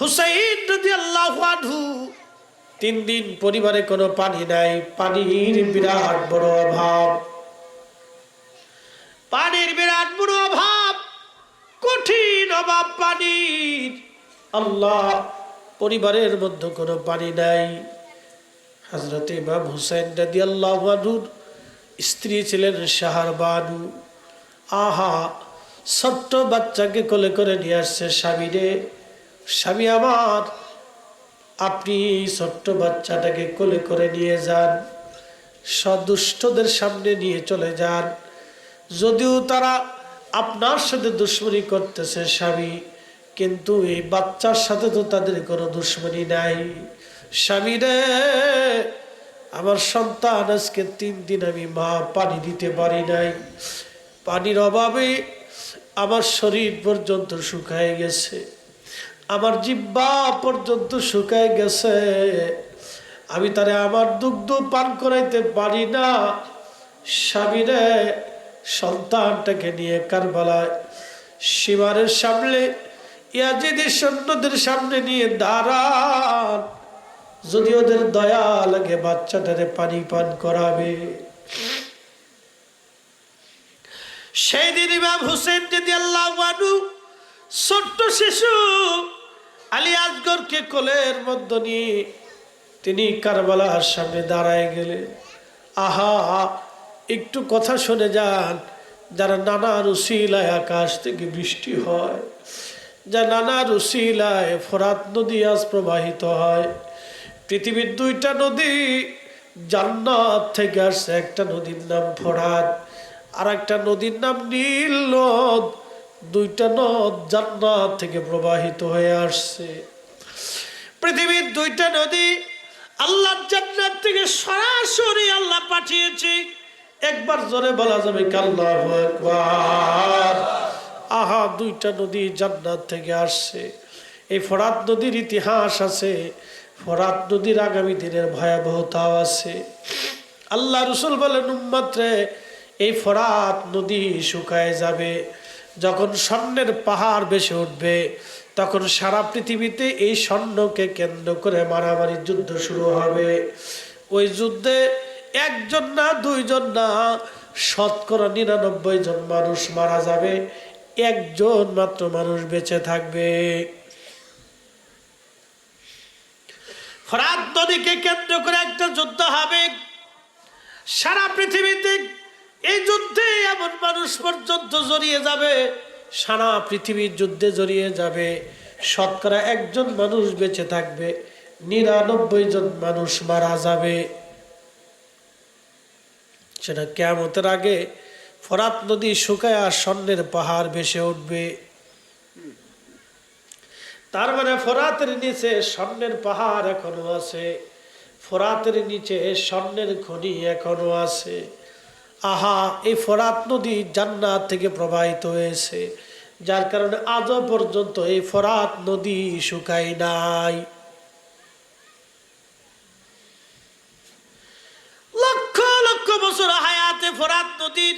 হুসাইন রাদিয়াল্লাহু আনহু 3 দিন পরিবারে কোনো পানি নাই, পানির বিরাট বড় অভাব, পানির বিরাট বড় অভাব, কঠিন অভাব পানির। আল্লাহ, পরিবারের মধ্যে কোনো পানি নাই। হযরত ইমাম হুসাইন রাদিয়াল্লাহু আনহুর স্ত্রী ছিলেন শাহরবানু। আহা, ছোট্ট বাচ্চাকে কোলে করে নিয়ে আসছে স্বামী রে, স্বামী আমার, আপনি ছোট্ট বাচ্চাটাকে কোলে করে নিয়ে যান, সদুষ্টদের সামনে নিয়ে চলে যান। যদিও তারা আপনার সাথে দুশ্মনী করতেছে স্বামী, কিন্তু এই বাচ্চার সাথে তো তাদের কোনো দুশ্মনী নাই। স্বামী রে, আমার সন্তান আজকে 3 দিন আমি মা পানি দিতে পারি নাই, পানির অভাবে আমার শরীর পর্যন্ত শুকায় গেছে, আমার জিহ্বা পর্যন্ত শুকায় গেছে, আমি তারে আমার দুগ্ধ পান করাইতে পারি না। স্বামীরে, সন্তানটাকে নিয়ে কারবালায় সীমারের সামনে ইয়াজিদি সৈন্যদের সামনে নিয়ে দাঁড়ান, যদি ওদের দয়া লাগে বাচ্চাটারে পানি পান করাবে। সেই দিন ইমাম হুসেন রাদিয়াল্লাহু আনহু ছোট্ট শিশু আলী আসগরকে কোলের মধ্যে নিয়ে তিনি কারবালার সামনে দাঁড়ায় গেলেন। আহা, একটু কথা শুনে যান, যারা নানার উসিলায় আকাশ থেকে বৃষ্টি হয়, যা নানার উসিলায় ফোরাত নদী আজ প্রবাহিত হয়। পৃথিবীর 2টা নদী জান্নাত থেকে আসছে, একটা নদীর নাম ফোরাত, আর একটা নদীর নাম নীল নদ। 2টা নদ জান্নাত থেকে প্রবাহিত হয়ে আসছে। পৃথিবীর 2টা নদী আল্লাহ জান্নাত থেকে সরাসরি আল্লাহ পাঠিয়েছে। একবার জোরে বলা যাবে আল্লাহু আকবার। আহা, 2টা নদী জান্নাত থেকে আসছে। এই ফোরাত নদীর ইতিহাস আছে, ফোরাত নদীর আগামী দিনের ভয়াবহতাও আছে। আল্লাহ রাসূল বলেন, উম্মত রে, এই ফোরাত নদী শুকায় যাবে, যখন স্বর্ণের পাহাড় ভেসে উঠবে, তখন সারা পৃথিবীতে এই স্বর্ণকে কেন্দ্র করে মারামারি যুদ্ধ শুরু হবে। ওই যুদ্ধে 1 জন না 2 জন না, শতকরা 99 জন মানুষ মারা যাবে, 1 জন মাত্র মানুষ বেঁচে থাকবে। ফোরাত নদীকে কেন্দ্র করে একটা যুদ্ধ হবে সারা পৃথিবীতে। এই যুদ্ধে এমন মানুষ পর্যন্ত জড়িয়ে যাবে, সারা পৃথিবীর যুদ্ধে জড়িয়ে যাবে, শতকরা 1 জন মানুষ বেঁচে থাকবে, 99 জন মানুষ মারা যাবে। সেটা কিয়ামতের আগে ফোরাত নদী শুকায় আর স্বর্ণের পাহাড় ভেসে উঠবে। তার মানে ফোরাতের নিচে স্বর্ণের পাহাড় এখনো আছে, ফোরাতের নিচে স্বর্ণের খনি এখনো আছে। আহা, এই ফোরাত নদী জান্নাত থেকে প্রবাহিত হয়েছে, যার কারণে আজও পর্যন্ত এই ফোরাত নদী শুকায় নাই। লক্ষ লক্ষ বছর হায়াতে ফোরাত নদীর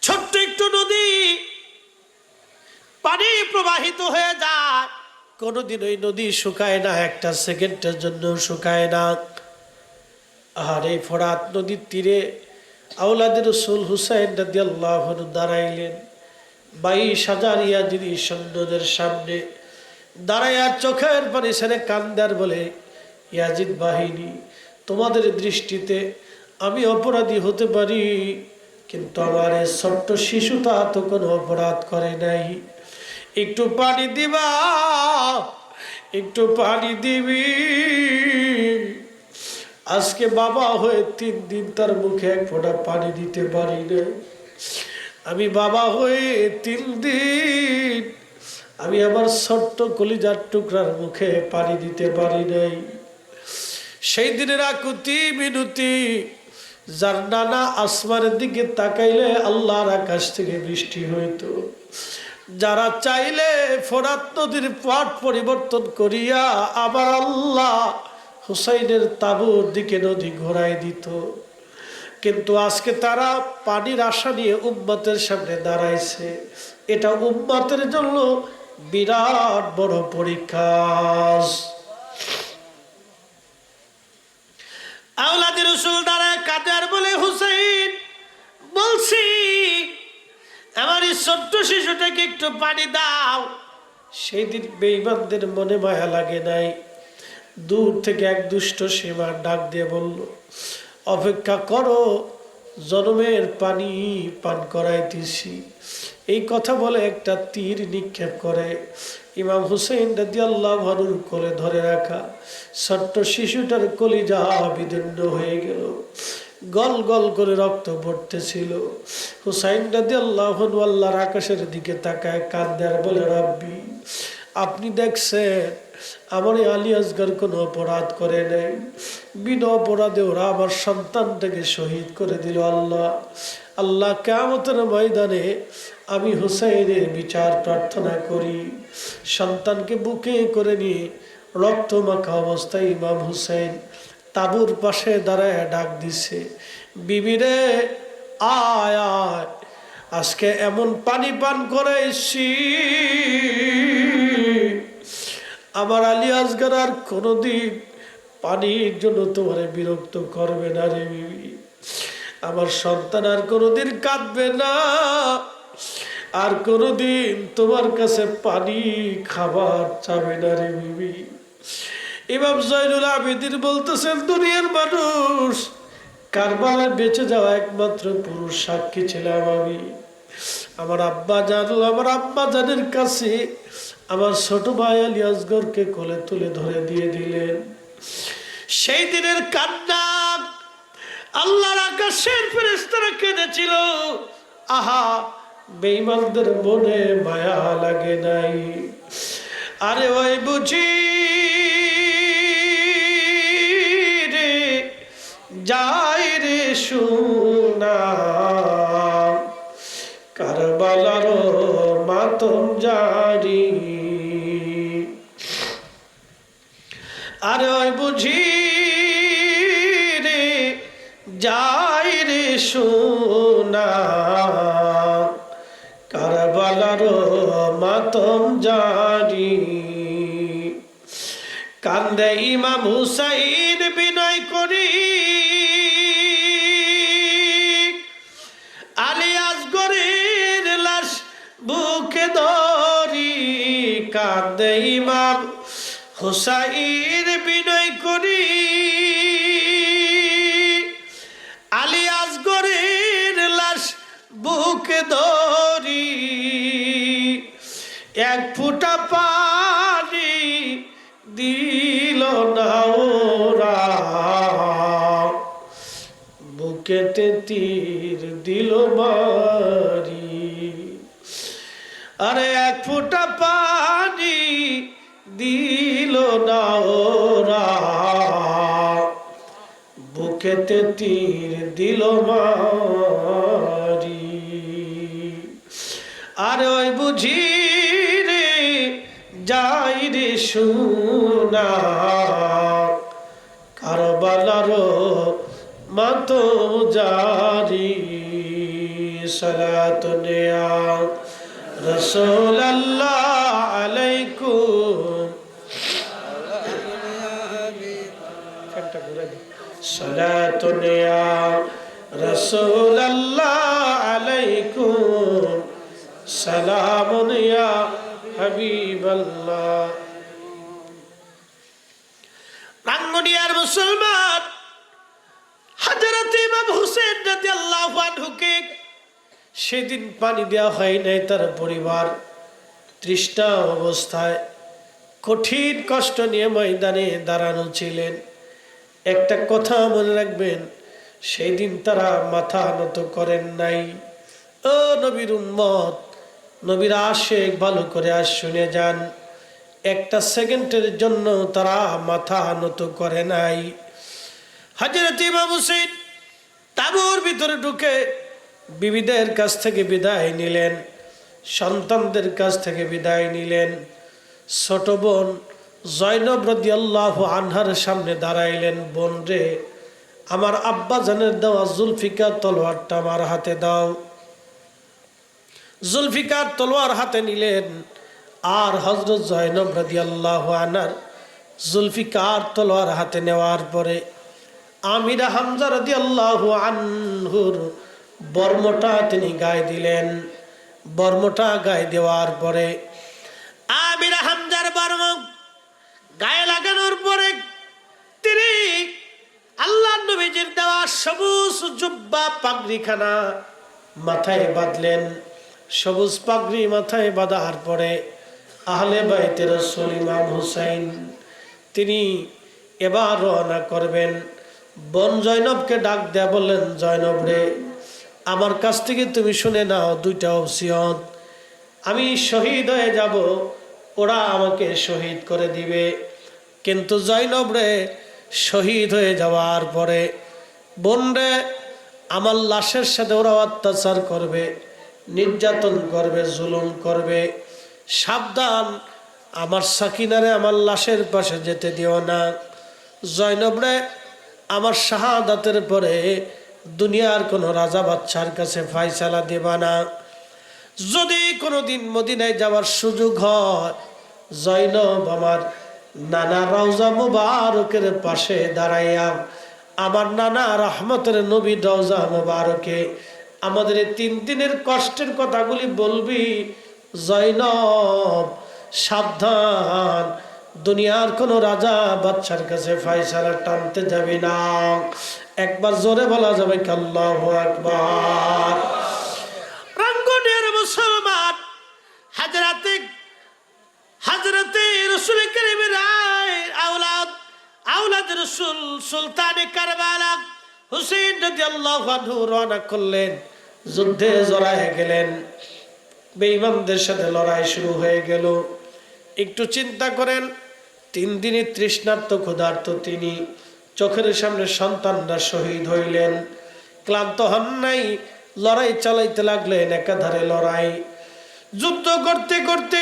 ছোট্ট একটু নদী পানি প্রবাহিত হয়ে যায়, কোনোদিন ওই নদী শুকায় না, একটা সেকেন্ডের জন্য শুকায় না। আর এই ফোরাত নদীর তীরে আওলাদের রাসূল হুসাইন রাদিয়াল্লাহু আনহু দাঁড়াইলেন 22,000 ইয়াজিদি সৈন্যদের সামনে দাঁড়াইয়া চোখের পানি ছেড়ে কান্দার বলে, ইয়াজিদ বাহিনী, তোমাদের দৃষ্টিতে আমি অপরাধী হতে পারি, কিন্তু আমার এই ছোট্ট শিশুটা তো কোনো অপরাধ করে নাই, একটু পানি দিবা, একটু পানি দিবি। আজকে বাবা হয়ে 3 দিন তার মুখে 1 ফোঁটা পানি দিতে পারি না। আমি বাবা হয়ে 3 দিন আমি আমার ছোট্ট কলিজার টুকরার মুখে পানি দিতে পারি নাই। সেই দিনের আকুতি মিনতি, যার নানা আসমানের দিকে তাকাইলে আল্লাহর আকাশ থেকে বৃষ্টি হইতো, যারা চাইলে ফোরাত নদীর পথ পরিবর্তন করিয়া আবার আল্লাহ হুসাইনের তাবুর দিকে নদী ঘোরায় দিত। কিন্তু আজকে তারা পানির আশা নিয়ে উম্মতের সামনে দাঁড়াইছে। এটা উম্মতের জন্য বিরাট বড় পরীক্ষা। আওলাদের রাসূল দ্বারা কাদার বলে, হুসাইন বলছি আমার এই ছোট্ট শিশুটাকে একটু পানি দাও। সেই দিন বেঈমানদের মনে মায়া লাগে নাই। দূর থেকে এক দুষ্ট সীমা ডাক দিয়ে বলল, অপেক্ষা করো, জনমের পানি পান করাইতেছি। এই কথা বলে একটা তীর নিক্ষেপ করে ইমাম হুসাইন রাদিয়াল্লাহু আনহুর কোলে ধরে রাখা ছোট্ট শিশুটার কলিজা বিদীর্ণ হয়ে গেল, গল গল করে রক্ত পড়তেছিল। হুসাইন রাদিয়াল্লাহু আনহু আল্লাহর আকাশের দিকে তাকায় কাঁদে আর বলে, রাব্বি, আপনি দেখছেন আমার আলী আসগর কোনো অপরাধ করে নাই, বিনা অপরাধে ওরা আমার সন্তানটাকে শহীদ করে দিল। আল্লাহ আল্লাহ, কিয়ামতের ময়দানে আমি হুসাইনের বিচার প্রার্থনা করি। সন্তানকে বুকে করে নিয়ে রক্ত মাখা অবস্থায় ইমাম হুসাইন তাবুর পাশে দাঁড়ায় ডাক দিছে, বিবিরে আয় আয়, আজকে এমন পানি পান করাইছি আমার আলী আসগর আর কোনোদিন পানির জন্য তোমার বিরক্ত করবে না রে বিবি। আমার সন্তান আর কোনোদিন কাঁদবে না, আর কোনোদিন তোমার কাছে পানি খাবার চাবে না রে বিবি। ইমাম জয়নুল আবেদিন বলতেছেন, দুনিয়ার মানুষ, কারবালায় বেঁচে যাওয়া একমাত্র পুরুষ সাক্ষী ছিলাম আমি। আমার আব্বা জানল, আমার আব্বা জানের কাছে আমার ছোট ভাই আলী আসগরকে কোলে তুলে ধরে দিয়ে দিলেন। সেই দিনের কান্না আল্লাহর আকাশের ফেরেশতারা কেঁদেছিল। আহা, বেঈমানদের মনে মায়া লাগে নাই। আরে ওই বুঝি রে যাই রে সোনা, কারবালার মাতম জারি। আরে ওই বুঝি রে যাই রে সোনা, কারবালার মাতম জারি। কান্দে ইমাম হুসাইন বিনয় করি, আলী আসগরের লাশ বুকে ধরি। কান্দে ইমাম হুসাইন বিনয় করি, আলী আসগরের লাশ বুকে ধরি। এক ফোঁটা পানি দিল না ওরা, বুকেতে তীর দিল মারি। আরে এক ফোঁটা পানি দিল না ওরা, বুকেতে তীর দিল মারি। আর ওই বুঝি রে যাই রে সোনা, কারবালার মাতম জারি। সালাতুন ইয়া রাসূলুল্লাহ আলাইকুম, সালাতুন ইয়া রাসূলুল্লাহ আলাইকুম, সালামুন ইয়া হাবিবাল্লাহ। রাঙ্গুনিয়ার মুসলমান হযরত ইমাম হুসাইন রাদিয়াল্লাহু আনহুকে সেদিন পানি দেওয়া হয় নাই। তার পরিবার তৃষ্ণা অবস্থায় কঠিন কষ্ট নিয়ে ময়দানে দাঁড়ানো ছিলেন। একটা কথা মনে রাখবেন, সেই দিন তারা মাথা নত করেন নাই। ও নবীর উম্মত, নবীর আশিক, ভালো করে আজ শুনে যান, একটা সেকেন্ডের জন্য তারা মাথা নত করে নাই। হযরত ইমাম হুসাইন তাঁবুর ভিতরে ঢুকে বিবিদের কাছ থেকে বিদায় নিলেন, সন্তানদের কাছ থেকে বিদায় নিলেন। ছোট বোন জয়নব রাদিয়াল্লাহু আনহার সামনে দাঁড়াইলেন, বোন রে, আমার আব্বা জানের দেওয়া জুলফিকার তলোয়ারটা আমার হাতে দাও। জুলফিকার তলোয়ার হাতে নিলেন, আর হযরত জয়নব রাদিয়াল্লাহু আনহার জুলফিকার তলোয়ার হাতে নেওয়ার পরে আমিরা হামজা রাদিয়াল্লাহু আনহুর বর্মটা তিনি গায়ে দিলেন। বর্মটা গায়ে দেওয়ার পরে আমিরা হামজার বর্ম গায়ে লাগানোর পরে তিনি আল্লাহ নবীজির দেওয়া সবুজ জুব্বা পাগড়িখানা মাথায় বাঁধলেন। সবুজ পাগড়ি মাথায় বাঁধার পরে আহলে বাইতে রাসূল ইমাম হুসাইন তিনি এবার রওনা করবেন। বোন জয়নবকে ডাক দেয়া বললেন, জয়নব রে, আমার কাছ থেকে তুমি শুনে নাও দুইটা ওসিয়ত। আমি শহীদ হয়ে যাব, ওরা আমাকে শহীদ করে দিবে, কিন্তু জয়নব রে, শহীদ হয়ে যাওয়ার পরে বোন রে, আমার লাশের সাথে ওরা অত্যাচার করবে, নির্যাতন করবে, জুলুম করবে। সাবধান, আমার সাকিনারে আমার লাশের পাশে যেতে দিও না। জয়নব রে, আমার শাহাদাতের পরে দুনিয়ার কোনো রাজা বাচ্চার কাছে ফায়সালা দেবা না। যদি কোনোদিন মদিনায় যাওয়ার সুযোগ হয়, জয়নব আমার নানা রওজা মুবারকের পাশে দাঁড়াইয়া আমার নানা রহমতের নবী রওজা মুবারকে আমাদের এই 3 দিনের কষ্টের কথাগুলি বলবি। জয়নব সাবধান, দুনিয়ার কোন রাজা বাচ্চার কাছে ফায়সালা টানতে যাবি না। একবার জোরে বলা যাবে কি আল্লাহু আকবার। রঙ্গনের মুসলমান হযরতে রাসূল কারীমের আওলাদ রাসূল সুলতানে কারবালা হুসাইন রাদিয়াল্লাহু আনহু রওনা করলেন, যুদ্ধে জড়ায় গেলেন। বেঈমানদের সাথে লড়াই শুরু হয়ে গেল। একটু চিন্তা করেন, 3 দিনই তৃষ্ণার্ত ক্ষুধার্ত তিনি, চোখের সামনে সন্তানরা শহীদ হইলেন, ক্লান্ত হন নাই, লড়াই চালাইতে লাগলেন। একাধারে লড়াই, যুদ্ধ করতে করতে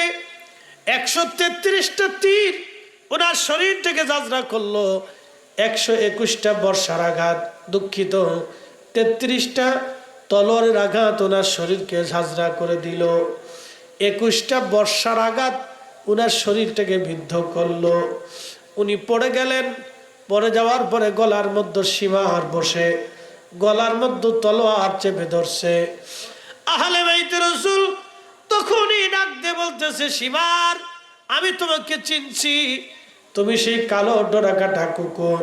133টা তীর ওনার শরীর থেকে যাত্রা করলো। 121টা বর্ষার আঘাত, দুঃখিত, 33টা তলোয়ারের আঘাত ওনার শরীরকে ঝাঁঝরা করে দিল। 21টা বর্ষার আঘাত ওনার শরীরটাকে বিদ্ধ করলো। উনি পড়ে গেলেন। পড়ে যাওয়ার পরে গলার মধ্যে সীমার বসে, গলার মধ্যে তলোয়ার চেপে ধরছে। আহলে বাইত রাসূল তখনই ডাক দিয়ে বলতেছে, সীমার, আমি তোমাকে চিনছি, তুমি সেই কালো ডোরাকাটা কুকুর।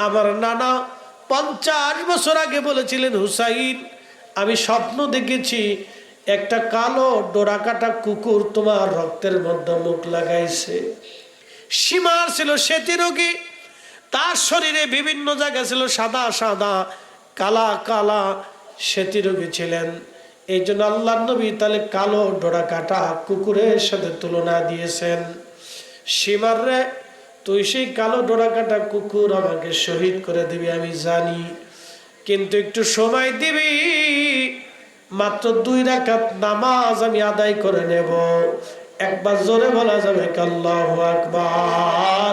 আমার নানা 50 বছর আগে বলেছিলেন, হুসাইন, আমি স্বপ্ন দেখেছি একটা কালো ডোরাকাটা কুকুর তোমার রক্তের মধ্যে মুখ লাগাইছে। সীমার ছিল শ্বেত রোগী, তার শরীরে বিভিন্ন জায়গায় ছিল সাদা সাদা, কালা কালা শ্বেত রোগী ছিলেন। এই জন্য আল্লাহ নবী তাহলে কালো ডোরাকাটা কুকুরের সাথে তুলনা দিয়েছেন। সীমার রে, তুই সেই কালো ডোরাকাটা কুকুর আমাকে শহীদ করে দিবি আমি জানি, কিন্তু একটু সময় দিবি, মাত্র 2 রাকাত নামাজ আমি আদায় করে নেব। একবার জোরে বলা যাবে কি আল্লাহু আকবার।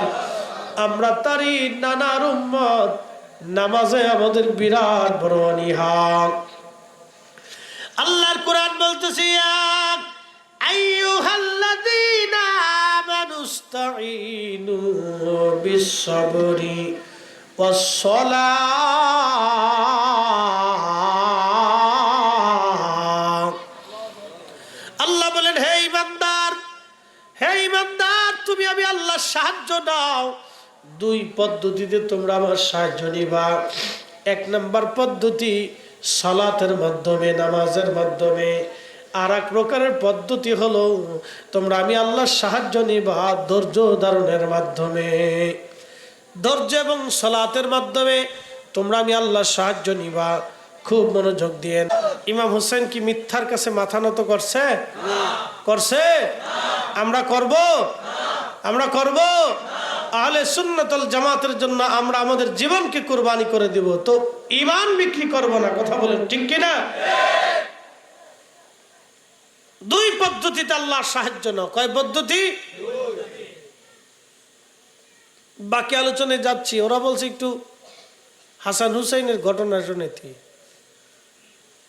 আমরা তারই নানার উম্মত, নামাজে আমাদের বিরাট বড় অনীহা। আল্লাহর কোরআন বলতেছে, আইয়ুহাল্লাযীনা আমানুস্তাঈনু বিস-সাবরি ওয়াস-সালাহ। আল্লাহ বলেন, হে ঈমানদার, তুমি আমি আল্লাহর সাহায্য নাও। 2 পদ্ধতিতে তোমরা আমার সাহায্য নিবা। 1 নম্বর পদ্ধতি সালাতের মাধ্যমে, নামাজের মাধ্যমে। আর এক প্রকারের পদ্ধতি হলো তোমরা আমি আল্লাহর সাহায্য নিবা ধৈর্য ধারণের মাধ্যমে। ধৈর্য এবং সালাতের মাধ্যমে তোমরা আমি আল্লাহর সাহায্য নিবা। খুব মনোযোগ দিয়ে। ইমাম হোসেন কি মিথ্যার কাছে মাথা নত করছে? করছে? আমরা করব? আমরা করব? আহলে সুন্নাত ওয়াল জামাতের জন্য আমরা আমাদের জীবনকে কুরবানি করে দিব, তো ঈমান বিক্রি করব না। কথা বলেন ঠিক কিনা? 2 পদ্ধতিতে আল্লাহর সাহায্য নাও। কয় পদ্ধতি? বাকি আলোচনায় যাচ্ছি। ওরা বলছে একটু হাসান হুসাইনের ঘটনা শুনেছি।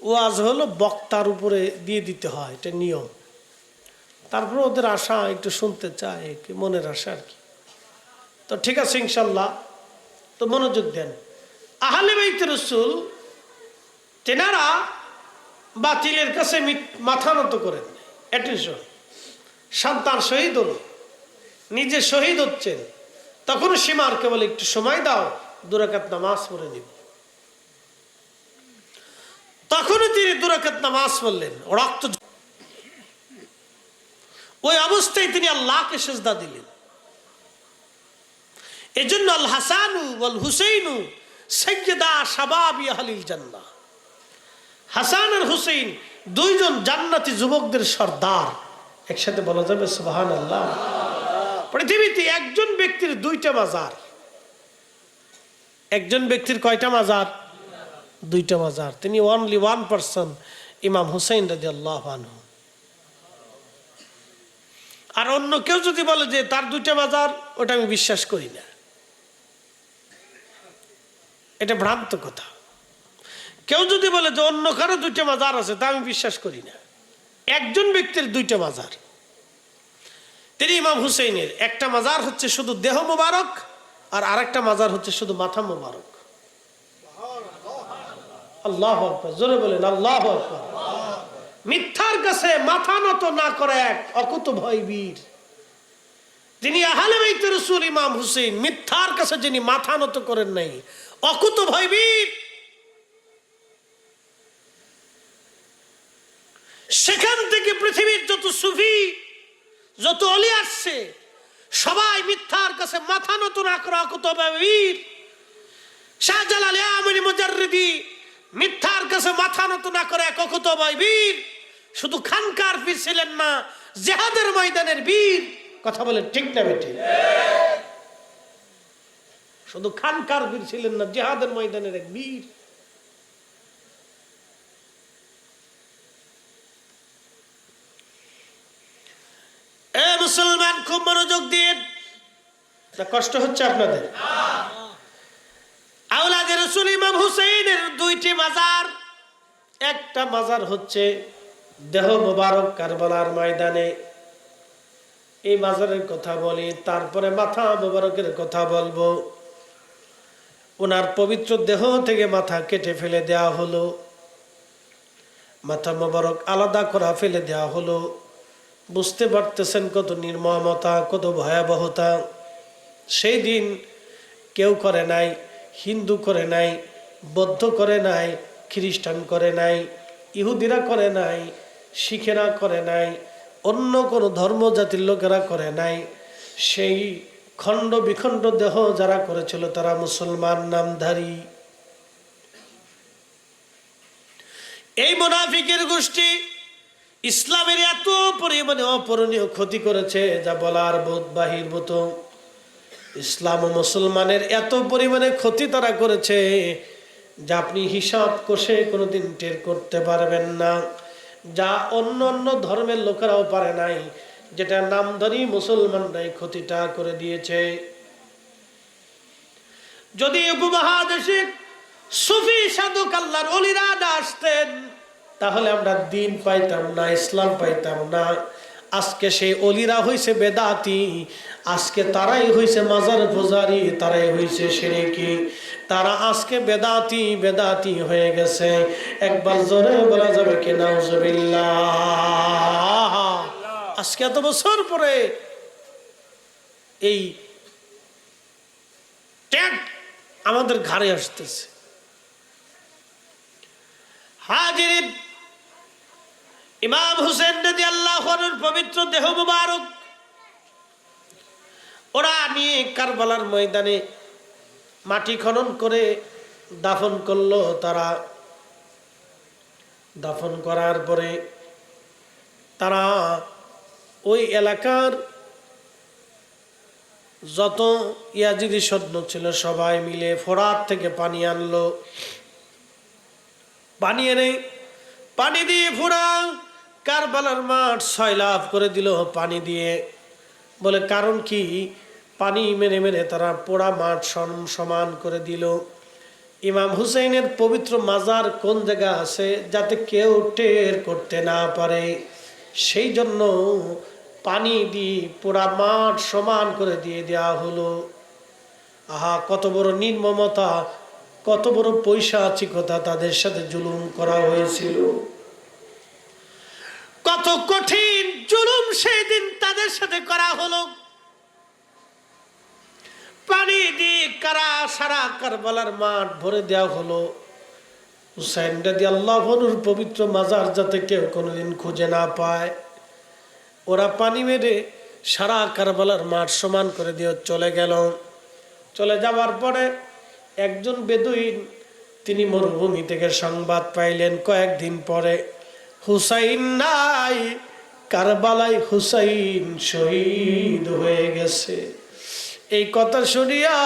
ওয়াজ হলো বক্তার উপরে দিয়ে দিতে হয়, এটা নিয়ম। তারপরে ওদের আশা একটু শুনতে চায়, কি মনের আশা আর কি। তো ঠিক আছে ইনশাল্লাহ, তো মনোযোগ দেন। আহলে বাইত রাসূল তেনারা বাতিলের কাছে মাথা নত করেন। অ্যাটেনশন, সন্তান শহীদ হল, নিজে শহীদ হচ্ছেন, তখন সীমারকে বলে একটু সময় দাও, 2 রাকাত নামাজ পড়ে দিব। তখনও তিনি 2 রাকাত নামাজ পড়লেন, রক্ত, ওই অবস্থায় তিনি আল্লাহকে সিজদা দিলেন। এজন্য আল হাসানু ওয়াল হুসাইনু সাইয়্যিদা শাবাবি আহলিল জান্নাহ, হাসান আর হুসাইন 2 জন জান্নাতি যুবকদের সর্দার। একসাথে বলা যাবে সুবহানাল্লাহ। পৃথিবীতে একজন ব্যক্তির 2টা মাজার, একজন ব্যক্তির কয়টা মাজার? 2টা মাজার। তিনি অনলি 1 পারসন, ইমাম হুসাইন রাদিয়াল্লাহু আনহু। আর অন্য কেউ যদি বলে যে তার 2টা মাজার, ওটা আমি বিশ্বাস করি না, এটা ভ্রান্ত কথা। কেউ যদি বলে যে অন্য কারো 2টা মাজার আছে, তা আমি বিশ্বাস করি না। একজন ব্যক্তির 2টা মাজার, তিনি ইমাম হুসাইনের একটা মাজার হচ্ছে শুধু দেহ মোবারক, আর আরেকটা মাজার হচ্ছে শুধু মাথা মোবারক। আল্লাহু আকবার, জোরে বলেন আল্লাহু আকবার। মিথ্যার কাছে মাথা নত না করে এক অকুত ভয় বীর, তিনি আহলে বাইত রাসূল ইমাম হুসাইন, মিথ্যার কাছে যিনি মাথা নত করেন নাই, অকুত ভয় বীর। সেখান থেকে পৃথিবীর যত সুফি, যত অলি আসছে, সবাই মিথ্যার কাছে মাথা নত না করা অকুত ভয় বীর। শাহজালাল ইয়ামানি মুজাররিদি মিথ্যার কাছে মাথা নত না করে এক অকুত ভয় বীর। শুধু খানকার বীর ছিলেন না, জিহাদের ময়দানের বীর। কথা বলেন ঠিক না বেটি? শুধু খানকার বীর ছিলেন না, জিহাদের ময়দানের এক বীর। এ মুসলমান, খুব মনোযোগ দিয়ে, কষ্ট হচ্ছে আপনাদের? আওলাদে রাসূল ইমাম হুসাইনের 2টি মাজার। একটা মাজার হচ্ছে দেহ মোবারক কারবালার ময়দানে, এই মাজারের কথা বলি, তারপরে মাথা মোবারকের কথা বলবো। ওনার পবিত্র দেহ থেকে মাথা কেটে ফেলে দেওয়া হলো, মাথা মোবারক আলাদা করা ফেলে দেওয়া হলো। বুঝতে পারতেছেন কত নির্মমতা, কত ভয়াবহতা। সেই দিন কেউ করে নাই, হিন্দু করে নাই, বৌদ্ধ করে নাই, খ্রিস্টান করে নাই, ইহুদিরা করে নাই, শিখেরা করে নাই, অন্য কোনো ধর্ম জাতির লোকেরা করে নাই। সেই খণ্ড বিখণ্ড দেহ যারা করেছিল তারা মুসলমান নামধারী। এই মুনাফিকের গোষ্ঠী ইসলামের এত পরিমাণে অপূরণীয় ক্ষতি করেছে যা বলার বাহিরভূত। ইসলাম ও মুসলমানের এত পরিমাণে ক্ষতি তারা করেছে যা আপনি হিসাব কষে কোনোদিন টের করতে পারবেন না, যা অন্য অন্য ধর্মের লোকেরাও পারে নাই, যেটা নামধারী মুসলমানরাই ক্ষতিটা করে দিয়েছে। যদি উপমহাদেশে সুফি সাধক আল্লাহর ওলিরা না আসতেন, তাহলে আমরা দিন পাইতাম না, ইসলাম পাইতাম না। আজকে সেই অলিরা হইছে বেদাতি, আজকে তারাই হইছে মাজার পূজারি, তারাই হইছে শিরকি, তারা আজকে বেদাতি হয়ে গেছে। একবার জোরে বলা যাবে কি নাউজুবিল্লাহ। আজকে এত বছর পরে এই ট্যাগ আমাদের ঘাড়ে আসতেছে। হাজির, ইমাম হুসেন রাদিয়াল্লাহু আনহুর পবিত্র দেহ মুবারক ওরা নিয়ে কারবালার ময়দানে মাটি খনন করে দাফন করলো। তারা দাফন করার পরে তারা ওই এলাকার যত ইয়াজিদি সৈন্য ছিল সবাই মিলে ফোরাত থেকে পানি আনলো। পানি এনে পানি দিয়ে পুরা কারবালার মাঠ সয়লাভ করে দিল পানি দিয়ে। বলে কারণ কি? পানি মেরে মেরে তারা পোড়া মাঠ সমান করে দিল। ইমাম হুসাইনের পবিত্র মাজার কোন জায়গা আছে যাতে কেউ টের করতে না পারে, সেই জন্য পানি দিয়ে পুরা মাঠ সমান করে দিয়ে দেওয়া হলো। আহা, কত বড় নির্মমতা, কত বড় পৈশাচিকতা তাদের সাথে জুলুম করা হয়েছিল। কত কঠিন জুলুম সেই দিন তাদের সাথে করা হলো। পানি দিয়ে সারা কারবালার মাঠ ভরে দেওয়া হলো। হুসাইন রাদিয়াল্লাহু আনহুর পবিত্র মাজার যাতে কেউ কোনোদিন খুঁজে না পায়, ওরা পানি মেরে সারা কারবালার মাঠ সমান করে দিয়ে চলে গেল। চলে যাওয়ার পরে একজন বেদুইন, তিনি মরুভূমি থেকে সংবাদ পাইলেন কয়েকদিন পরে হুসাইন নাই, কারবালায় হুসাইন শহীদ হয়ে গেছে। এই কথা শুনিয়া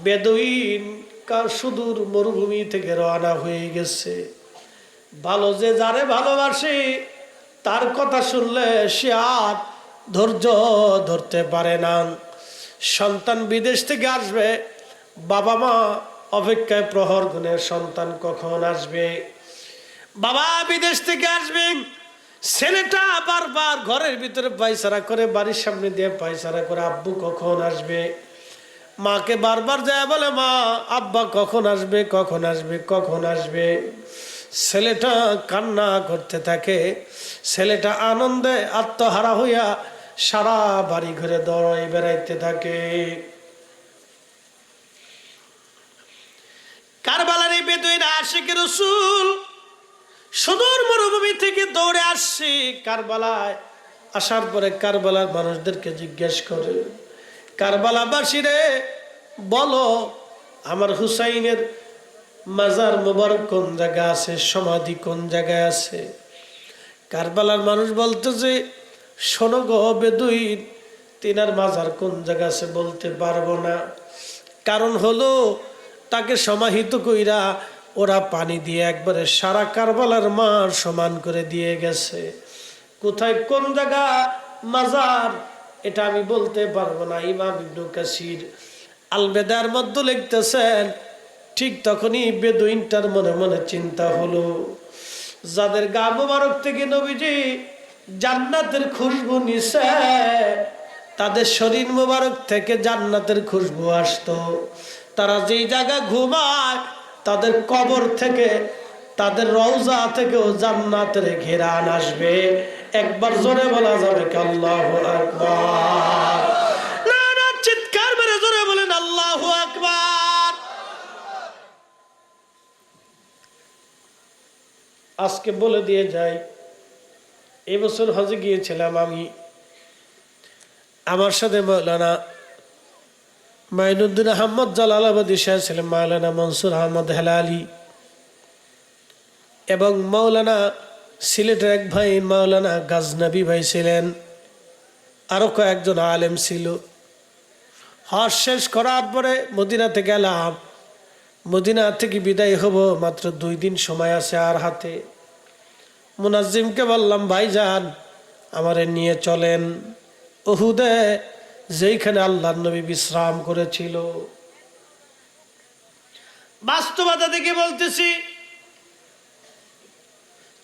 বেদুইন সুদূর মরুভূমি থেকে রওনা হয়ে গেছে। ভালো যে যারে ভালোবাসে তার কথা শুনলে সে আর ধৈর্য ধরতে পারে না। সন্তান বিদেশ থেকে আসবে, বাবা মা অপেক্ষায় প্রহর গুণে সন্তান কখন আসবে। বাবা বিদেশ থেকে আসবে, ছেলেটা বারবার ঘরের ভিতরে পায়চারা করে, বাড়ির সামনে দিয়ে পায়চারা করে, আব্বু কখন আসবে। মাকে বারবার যায় বলে, মা আব্বা কখন আসবে, কখন আসবে, কখন আসবে। ছেলেটা কান্না করতে থাকে। ছেলেটা আনন্দে আত্মহারা হইয়া সারা বাড়ি ঘরে দৌড়াই বেড়াইতে থাকে। কারবালার এই বেদুইন আশিকে রাসূল সুদূর মরুভূমি থেকে দৌড়ে আসছে কারবালায়। আসার পরে কারবালার মানুষদেরকে জিজ্ঞেস করে, কারবালাবাসীরে বলো, আমার হুসাইনের মাজার মোবারক কোন জায়গা আছে, সমাধি কোন জায়গায় আছে। কারবালার মানুষ বলতেছে, শোনো গো বেদুইন, তিনার মাজার কোন জায়গা আছে বলতে পারবো না। কারণ হলো তাকে সমাহিত কইরা ওরা পানি দিয়ে একবারে সারা কারবালার মাঠ সমান করে দিয়ে গেছে। কোথায় কোন জায়গা মাজার এটা আমি বলতে পারবো না। ইমাম ইবনে কাসির আল বেদার মধ্যে লিখতেছেন, ঠিক তখনই বেদুইনটার মনে মনে চিন্তা হলো, যাদের গা মোবারক থেকে নবীজি জান্নাতের খুশবু নিছে, তাদের শরীর মোবারক থেকে জান্নাতের খুশবু আসতো। তারা যেই জায়গা ঘুমায় তাদের কবর থেকে, তাদের রওজা থেকেও জান্নাতের ঘেরান আসবে। একবার জোরে বলা যাবে কি আল্লাহু আকবার? না না, চিৎকার মেরে জোরে বলেন আল্লাহু আকবার। আজকে বলে দিয়ে যাই, এবছর হজে গিয়েছিলাম আমি। আমার সাথে মাওলানা মাইনুদ্দিন আহমদ জালালাবাদী সাহেব ছিলেন, মাওলানা মনসুর আহমদ হেলালি, এবং মাওলানা সিলেটের এক ভাই মাওলানা গাজনবী ভাই ছিলেন, আরো কয়েকজন আলেম ছিল। হজ শেষ করার পরে মদিনাতে গেলাম। মদিনা থেকে বিদায় হব, মাত্র 2 দিন সময় আছে আর হাতে। মুনাজ্জিমকে বললাম, ভাইজান আমারে নিয়ে চলেন উহুদে, যেইখানে আল্লাহর নবী বিশ্রাম করেছিল। বাস্তবতা থেকে বলতেছি,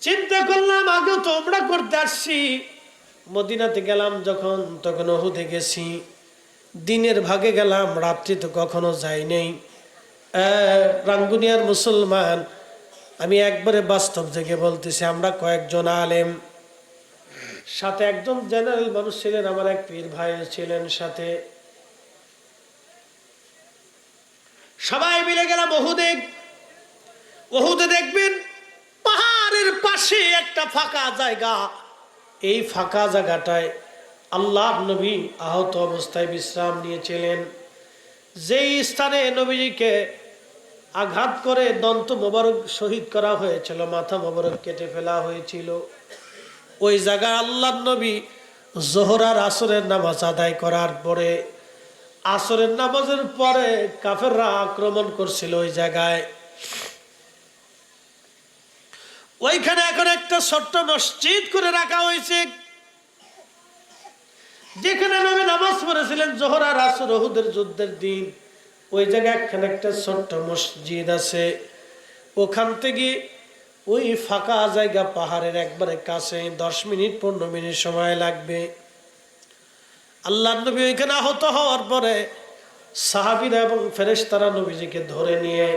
চিন্তা করলাম আগে তো আমরা করতে আসছি, মদিনাতে গেলাম যখন তখন উহুদে গেছি, দিনের ভাগে গেলাম, রাত্রি তো কখনো যাই নেই। রাঙ্গুনিয়ার মুসলমান, আমি একবারে বাস্তব থেকে বলতেছি, আমরা কয়েকজন আলেম, সাথে একজন জেনারেল মানুষ ছিলেন, আমার এক পীর ভাই ছিলেন সাথে, সবাই মিলে গেলাম উহুদে। উহুদে দেখবেন পাহাড়ের পাশে একটা ফাঁকা জায়গা। এই ফাঁকা জায়গাটায় আল্লাহর নবী আহত অবস্থায় বিশ্রাম নিয়েছিলেন। যেই স্থানে নবীজিকে আঘাত করে দন্ত মোবারক শহীদ করা হয়েছিল, মাথা মোবারক কেটে ফেলা হয়েছিল, ওই জায়গায় আল্লাহর নবী জোহর আর আসরের নামাজ আদায় করার পরে, আসরের নামাজের পরে কাফেররা আক্রমণ করছিল ওই জায়গায়। ওইখানে এখন একটা ছোট্ট মসজিদ করে রাখা হয়েছে, যেখানে নবী নামাজ পড়েছিলেন জোহর আর আসর উহুদের যুদ্ধের দিন। ওই জায়গায় একখানে একটা ছোট্ট মসজিদ আছে। ওখান থেকে ওই ফাঁকা জায়গা পাহাড়ের একবারে কাছে 10 মিনিট 15 মিনিট সময় লাগবে। আল্লাহর নবী ওইখানে আহত হওয়ার পরে সাহাবীরা এবং ফেরেশতারা নবীজিকে ধরে নিয়ে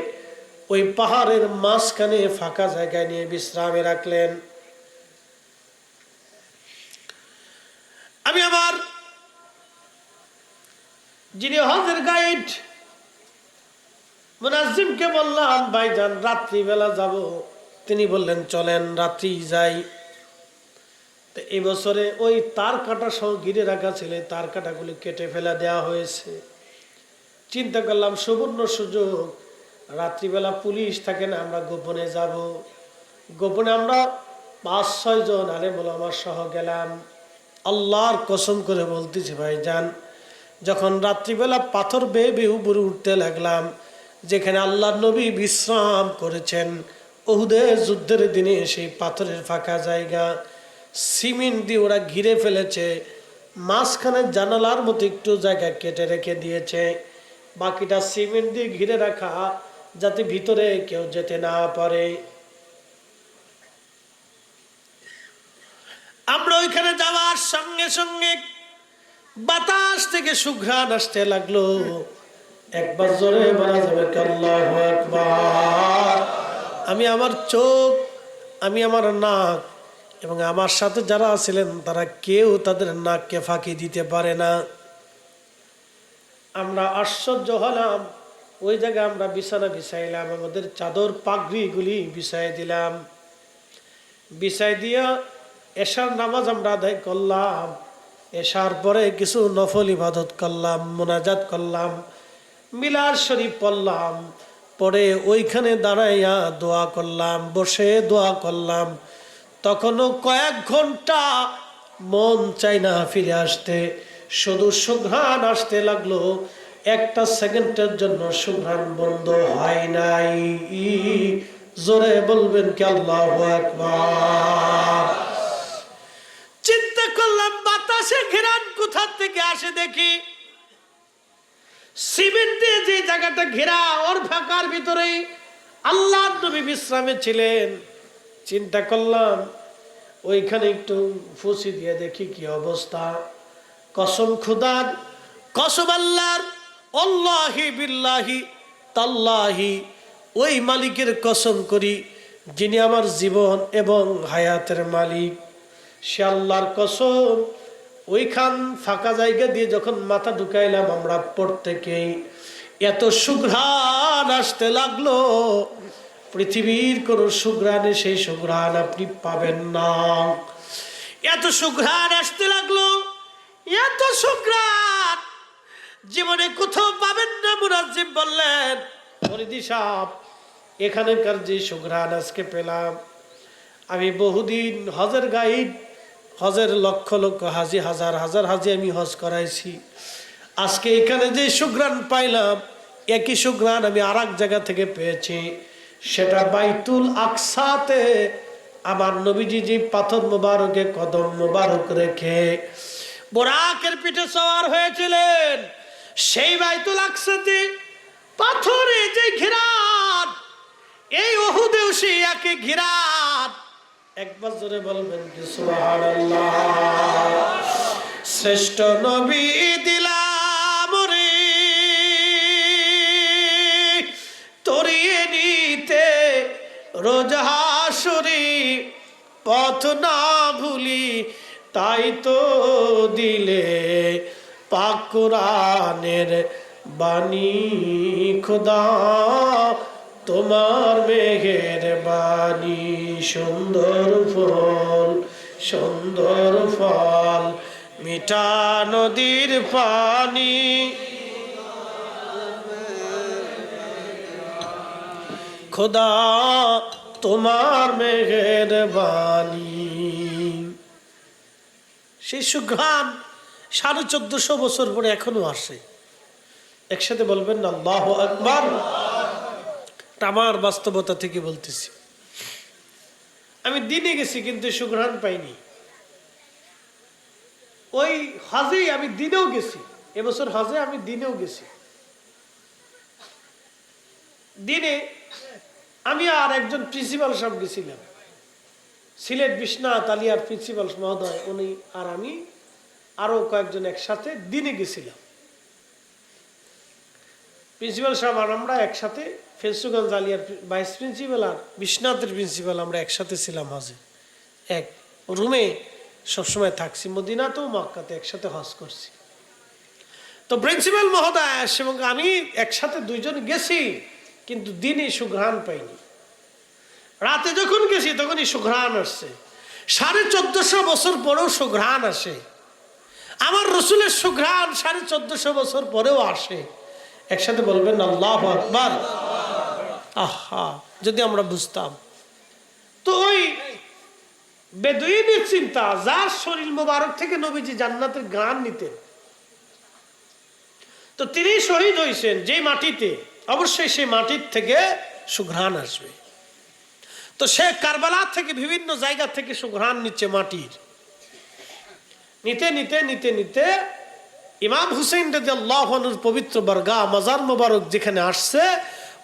ওই পাহাড়ের মাঝখানে ফাঁকা জায়গায় নিয়ে বিশ্রামে রাখলেন। আমি আমার যিনি হজের গাইড মুনাজ্জিমকে বললাম, ভাইজান রাত্রিবেলা যাব। তিনি বললেন চলেন রাত্রি যাই। তো এই বছরে ওই তার কাটা সহ ঘিরে রাখা ছিল, তার কাটাগুলি কেটে ফেলা দেওয়া হয়েছে। চিন্তা করলাম সুবর্ণ সুযোগ, রাত্রিবেলা পুলিশ থাকে না, আমরা গোপনে যাব। গোপনে আমরা 5-6 জন আলেম ওলামা সহ গেলাম। আল্লাহর কসম করে বলতেছি ভাইজান, যখন রাত্রিবেলা পাথর বেয়ে বেয়ে উপরে উঠতে লাগলাম, যেখানে আল্লাহর নবী বিশ্রাম করেছেন উহুদের যুদ্ধের দিনে, সেই পাথরের ফাঁকা জায়গা সিমেন্ট দিয়ে ওরা ঘিরে ফেলেছে। মাঝখানে জানালার মতো একটু জায়গা কেটে রেখে দিয়েছে, বাকিটা সিমেন্ট দিয়ে ঘিরে রাখা, যাতে ভিতরে কেউ যেতে না পারে। আমরা ওইখানে যাওয়ার সঙ্গে সঙ্গে বাতাস থেকে সুঘ্রাণ আসতে লাগলো। একবার জোরে বলা যাবে আল্লাহু আকবার। আমি আমার চোখ, আমি আমার নাক এবং আমার সাথে যারা ছিলেন তারা কেউ তাদের নাককে ফাঁকি দিতে পারে না। আমরা আশ্চর্য হলাম। ওই জায়গায় আমরা বিছানা বিছাইলাম, আমাদের চাদর পাগড়িগুলি বিছাই দিলাম। বিছাই দিয়া এশার নামাজ আমরা আদায় করলাম। এশার পরে কিছু নফল ইবাদত করলাম, মোনাজাত করলাম, মিলাদ শরীফ পড়লাম। পরে ওইখানে দাঁড়াইয়া দোয়া করলাম, বসে দোয়া করলাম। তখনও কয়েক ঘন্টা মন চাই না ফিরে আসতে, শুধু সুঘ্রাণ আসতে লাগলো। একটা সেকেন্ডের জন্য সুঘ্রাণ বন্ধ হয় নাই। জোরে বলবেন কি আল্লাহু আকবার। চিন্তা করলাম বাতাসে ঘেরান কোথা থেকে আসে দেখি, সিমেন্ট দিয়ে যে জায়গাটা ঘেরা, ওর ফাঁকার ভিতরেই আল্লাহর নবী বিশ্রামে ছিলেন। চিন্তা করলাম ওইখানে একটু ফুসি দিয়ে দেখি কি অবস্থা। কসম খুদার, কসম আল্লাহর, আল্লাহি বিল্লাহি তাল্লাহি, ওই মালিকের কসম করি যিনি আমার জীবন এবং হায়াতের মালিক, সে আল্লাহর কসম। ওইখান ফাঁকা জায়গা দিয়ে যখন মাথা ঢুকাইলাম আমরা প্রত্যেকেই, এত সুঘ্রাণ আসতে লাগলো, পৃথিবীর কোন সুঘ্রাণে সেই সুঘ্রাণ আপনি পাবেন না। এত সুঘ্রাণ আসতে লাগলো, এত সুঘ্রাণ জীবনে কোথাও পাবেন না। মুনাজ্জিম বললেন, ফরিদি সাহেব, এখানকার যে সুঘ্রাণ আজকে পেলাম, আমি বহুদিন হজের গাইড, হজের লক্ষ লক্ষ হাজি, হাজার হাজার হাজি আমি হজ করাইছি। আজকে এখানে যে সুঘ্রাণ পাইলাম, একই সুঘ্রাণ আমি আর এক জায়গা থেকে পেয়েছি। সেটা বাইতুল আকসাতে আমার নবীজি যে পাথর মোবারকে কদম মোবারক রেখে বোরাকের পিঠে সওয়ার হয়েছিলেন, সেই বাইতুল আকসাতে পাথরে যে ঘিরাত, এই উহুদেও সেই একই ঘিরাত। একবার জোরে বলবেন কি সুবহানাল্লাহ। শ্রেষ্ঠ নবী দিলাম রে তরিয়ে নিতে, রোজ হাসুরি পথ না ভুলি, তাই তো দিলে পাক কুরআনের বাণী খোদা, তোমার মেহেরবানি। সুন্দর ফল, সুন্দর ফল, মিঠা নদীর পানি, খোদা তোমার মেহেরবানি। সেই সুঘ্রাণ 1450 বছর পরে এখনো আসে। একসাথে বলবেন না আল্লাহু আকবার। আমার বাস্তবতা থেকে বলতেছি, আমি দিনে গেছি কিন্তু সুঘ্রাণ পাইনি। ওই হজে আমি দিনেও গেছি, এবছর হজে আমি দিনেও গেছি। দিনে আমি আর একজন প্রিন্সিপাল সাহেব গেছিলাম, সিলেট বিশ্বনাথ আলিয়ার প্রিন্সিপাল মহোদয়, উনি আর আমি আরো কয়েকজন একসাথে দিনে গেছিলাম। প্রিন্সিপাল সাহেব আর আমরা একসাথে, ফেন্সুগঞ্জ আলিয়ার ভাইস প্রিন্সিপাল আর বিশ্বনাথের প্রিন্সিপাল আমরা একসাথে ছিলাম হজে, এক রুমে সবসময় থাকছি। মদিনাতেও মক্কাতে একসাথে হজ করছি। তো প্রিন্সিপাল মহোদয় এবং আমি একসাথে দুইজন গেছি, কিন্তু দিনে সুঘ্রাণ পাইনি। রাতে যখন গেছি তখনই সুঘ্রাণ আসছে। 1450 বছর পরেও সুঘ্রাণ আসে। আমার রসুলের সুঘ্রাণ 1450 বছর পরেও আসে। একসাথে বলবেন আল্লাহু আকবার। আহা, যদি আমরা বুঝতাম। তো ওই বেদুইনের চিন্তা, যার শরীর মোবারক থেকে নবীজি জান্নাতের গান নিতেন, তো তিনি শহীদ হয়েছেন যে মাটিতে, অবশ্যই সেই মাটির থেকে সুঘ্রাণ আসবে। তো সে কারবালা থেকে বিভিন্ন জায়গা থেকে সুঘ্রাণ নিচ্ছে মাটির। নিতে নিতে নিতে নিতে ইমাম হুসেইন রাদিয়াল্লাহু আনহুর পবিত্র বারগাহ মাজার মোবারক যেখানে আসছে,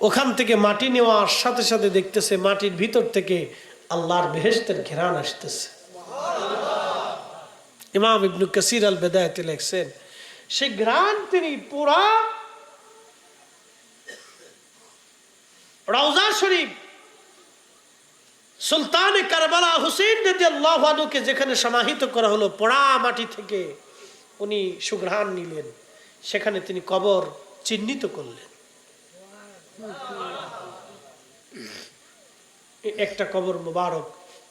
ওখান থেকে মাটি নেওয়ার সাথে সাথে দেখতেছে মাটির ভিতর থেকে আল্লাহর বেহেশতের ঘেরান আসতেছে। ইমাম ইবনে কাসির আল বিদায়াতে লিখছেন, সেই ঘ্রাণ তিনি পুরা রওজা শরীফ সুলতানে কারবালা হুসেইন রাদিয়াল্লাহু আনহুকে যেখানে সমাহিত করা হলো, পোড়া মাটি থেকে উনি সুঘ্রাণ নিলেন, সেখানে তিনি কবর চিহ্নিত করলেন। একটা কবর মোবারক,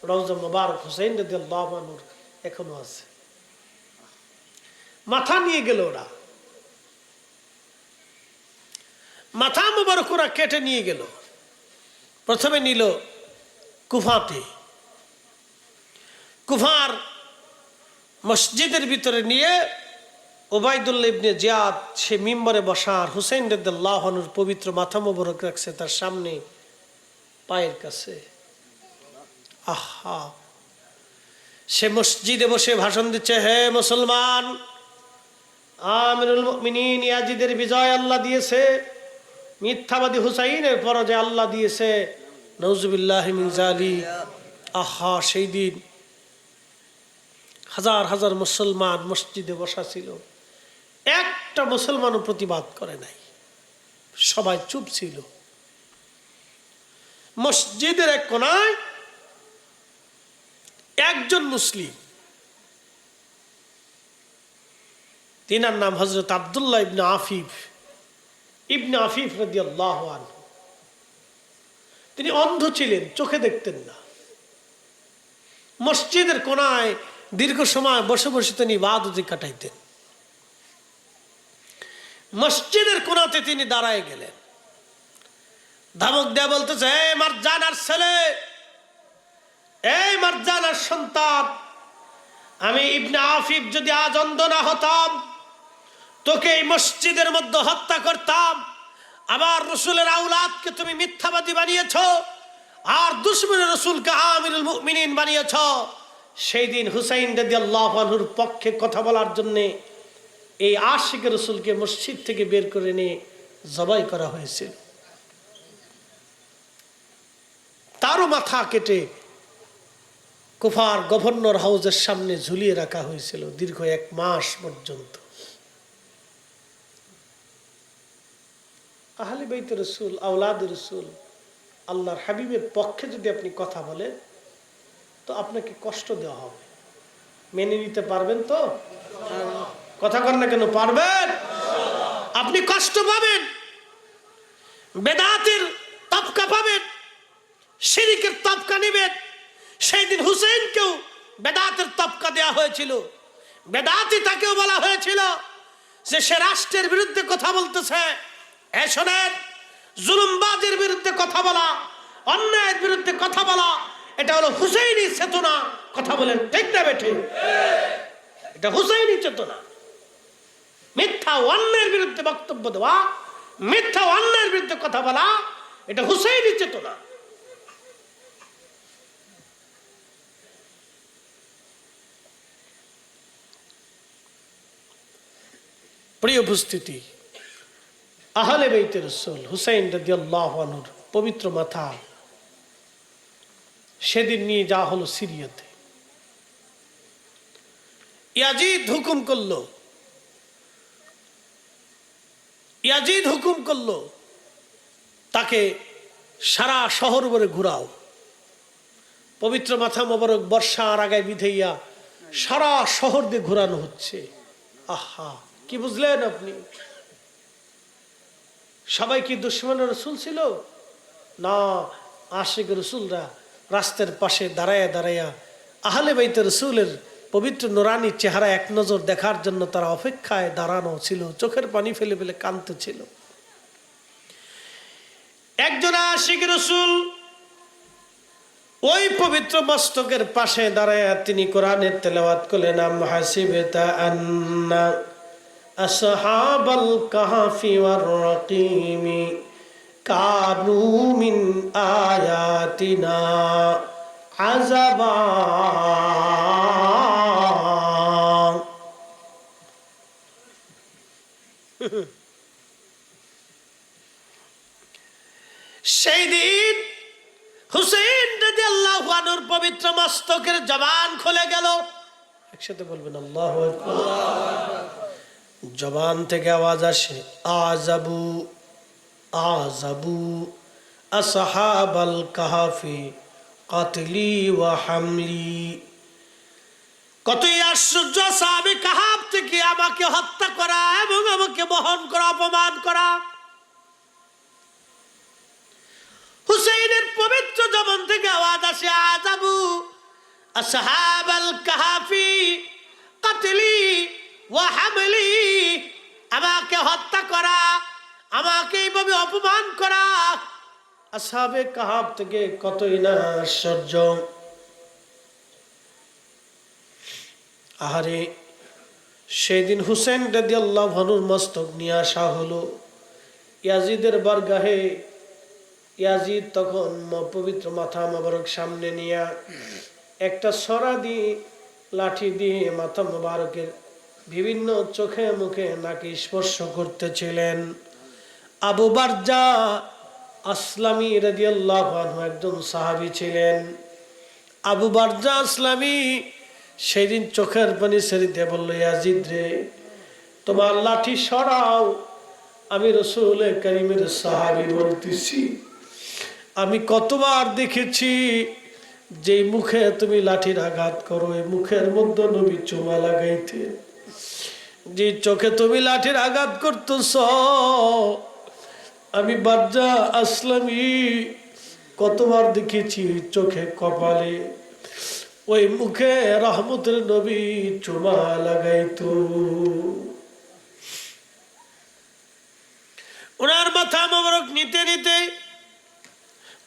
রওজা মোবারক হুসেইন রাদিয়াল্লাহু আনহুর এখনো আছে। মাথা নিয়ে গেল ওরা, মাথা মোবারক ওরা কেটে নিয়ে গেল। প্রথমে নিল কুফাতে, কুফার মসজিদের ভিতরে নিয়ে ওবায়দুল্লাহ ইবনে জিয়াদ সে মিম্বরে বসার হুসেইন রাদিয়াল্লাহু আনহুর পবিত্র মাথা মোবারক রাখছে তার সামনে পায়ের কাছে। আহা, সে মসজিদে বসে ভাষণ দিচ্ছে, হে মুসলমান, আমিরুল মুমিনিন ইয়াজিদের বিজয় আল্লাহ দিয়েছে, মিথ্যাবাদী হুসাইনের পরাজয় আল্লাহ দিয়েছে, নাউজুবিল্লাহি মিন যালিক। আহা, সেই দিন হাজার হাজার মুসলমান মসজিদে বসা ছিল, একটা মুসলমানও প্রতিবাদ করে নাই, সবাই চুপ ছিল। মসজিদের এক কোনায় একজন মুসলিম, তিনার নাম হযরত আব্দুল্লাহ ইবনে আফিফ রাদিয়াল্লাহু আনহু। তিনি অন্ধ ছিলেন, চোখে দেখতেন না। মসজিদের কোনায় দীর্ঘ সময় বসে বসে তিনি ইবাদতে কাটাইতেন। মসজিদের কোনাতে তিনি দাঁড়ায় গেলেন, ধমক দেয়া বলতেছে, এই মারজানার ছেলে, এই মারজানার সন্তান, আমি ইবনে আফিফ যদি আজ অন্ধ না হতাম, তোকে এই মসজিদের মধ্যে হত্যা করতাম। আবার রসুলের আওলাদকে তুমি মিথ্যাবাদী বানিয়েছ, আর দুশমনের রসুলকে আমিরুল মুমিনিন বানিয়েছ। সেই দিন হুসাইন রাদিয়াল্লাহু আনহুর পক্ষে কথা বলার জন্য এই আশিকের রসুলকে মসজিদ থেকে বের করে নিয়ে জবাই করা হয়েছিল। তারও মাথা কেটে কুফার গভর্নর হাউসের সামনে ঝুলিয়ে রাখা হয়েছিল দীর্ঘ 1 মাস পর্যন্ত। আহলে বাইত রসুল, আওলাদ রসুল, আল্লাহর হাবিবের পক্ষে যদি আপনি কথা বলেন তো আপনাকে কষ্ট দেওয়া হবে। মেনে নিতে পারবেন তো? কথা কর না কেন, পারবেন? আপনি কষ্ট পাবেন, বেদাতের তবকা পাবেন, শিরকের তবকা নেবেন। সেই দিন হুসেইনকেও বেদাতের তবকা দেওয়া হয়েছিল। বেদাতি তাকেও বলা হয়েছিল যে সে রাষ্ট্রের বিরুদ্ধে কথা বলতেছে। শোনেন, জুলুমবাজের বিরুদ্ধে কথা বলা, অন্যায়ের বিরুদ্ধে কথা বলা, এটা হলো হুসাইনি চেতনা। কথা বলেন ঠিক না বেঠে? এটা হুসাইনি চেতনা। মিথ্যা অন্যায়ের বিরুদ্ধে বক্তব্য দেওয়া, মিথ্যা অন্যায়ের বিরুদ্ধে কথা বলা, এটা হুসাইনি চেতনা। প্রিয় উপস্থিতি, আহলে বাইতের রাসূল হুসাইন রাদিয়াল্লাহু আনহুর পবিত্র মাথা সেদিন নিয়ে যাওয়া হলো সিরিয়াতে। ইয়াজিদ হুকুম করলো তাকে সারা শহর ভরে ঘুরাও। পবিত্র মাথা মোবারক বর্ষার আগায় বিধেইয়া সারা শহর দিয়ে ঘুরানো হচ্ছে। আহা, কি বুঝলেন আপনি? সবাই কি দুশমন রসুল ছিল? না, আশিক রসুলরা রাস্তার পাশে দাঁড়ায়া দাঁড়ায়া আহলে বাইতে রসুলের পবিত্র নুরানি চেহারা এক নজর দেখার জন্য তারা অপেক্ষায় দাঁড়ানো ছিল, চোখের পানি ফেলে ফেলে কাঁদতেছিল। একজন আশিক রসুল ওই পবিত্র মস্তকের পাশে দাঁড়ায়া তিনি কোরআনের তেলাওয়াত করলেন, আম হাসিবতা আন্না আসহাবাল কাহফি ওয়ার রাকিমি কানু মিন আয়াতিনা আযাবা। সেই দিন হুসেইন রাদিয়াল্লাহু আনহুর পবিত্র মস্তকের জবান খুলে গেল। একসাথে বলবেন আল্লাহু আকবার। জবান থেকে আওয়াজ আসে, আযাবু আযাবু আসহাবাল কাহফি কাতলি ওয়া হামলি। কতই আশ্চর্য, সাহাবে কাহাফ থেকে আমাকে হত্যা করা এবং আমাকে বহন করা, অপমান করা। হুসাইনের পবিত্র জবান থেকে আওয়াজ আসে, আযাবু আসহাবাল কাহফি কাতলি ওয়া হামলি। আমাকে হত্যা করা, আমাকে এইভাবে অপমান করা। আসহাবে কাহাফ থেকে কতই না আশ্চর্য। আহারে, সেদিন হুসেন রাদিয়াল্লাহু আনহুর মস্তক নিয়ে আসা হলো ইয়াজিদের বারগাহে। ইয়াজিদ তখন পবিত্র মাথা মোবারক সামনে নিয়ে একটা ছড়া দিয়ে, লাঠি দিয়ে মাথা মোবারকের বিভিন্ন চোখে মুখে নাকি স্পর্শ করতেছিলেন। আবু বারজা আসলামী রাদিয়াল্লাহু আনহু একজন সাহাবী ছিলেন। আবু বারজা আসলামী সেদিন চোখের পানি ছেড়ে দিয়ে বলল, ইয়াজিদ রে, তোমার লাঠি সরাও। আমি রাসূল কারীমের সাহাবী বলতেছি, আমি কতবার দেখেছি যে মুখে তুমি লাঠির আঘাত করো, এই মুখের মধ্যে নবী চুমা লাগাইতে। যে চোখে তুমি লাঠির আঘাত করতেছ, আমি বারজা আসলামী কতবার দেখেছি চোখে কপালে ওই মুখে রহমতের নবী চুমা লাগাইতো। ওনার মাথা মোবারক নিতে নিতে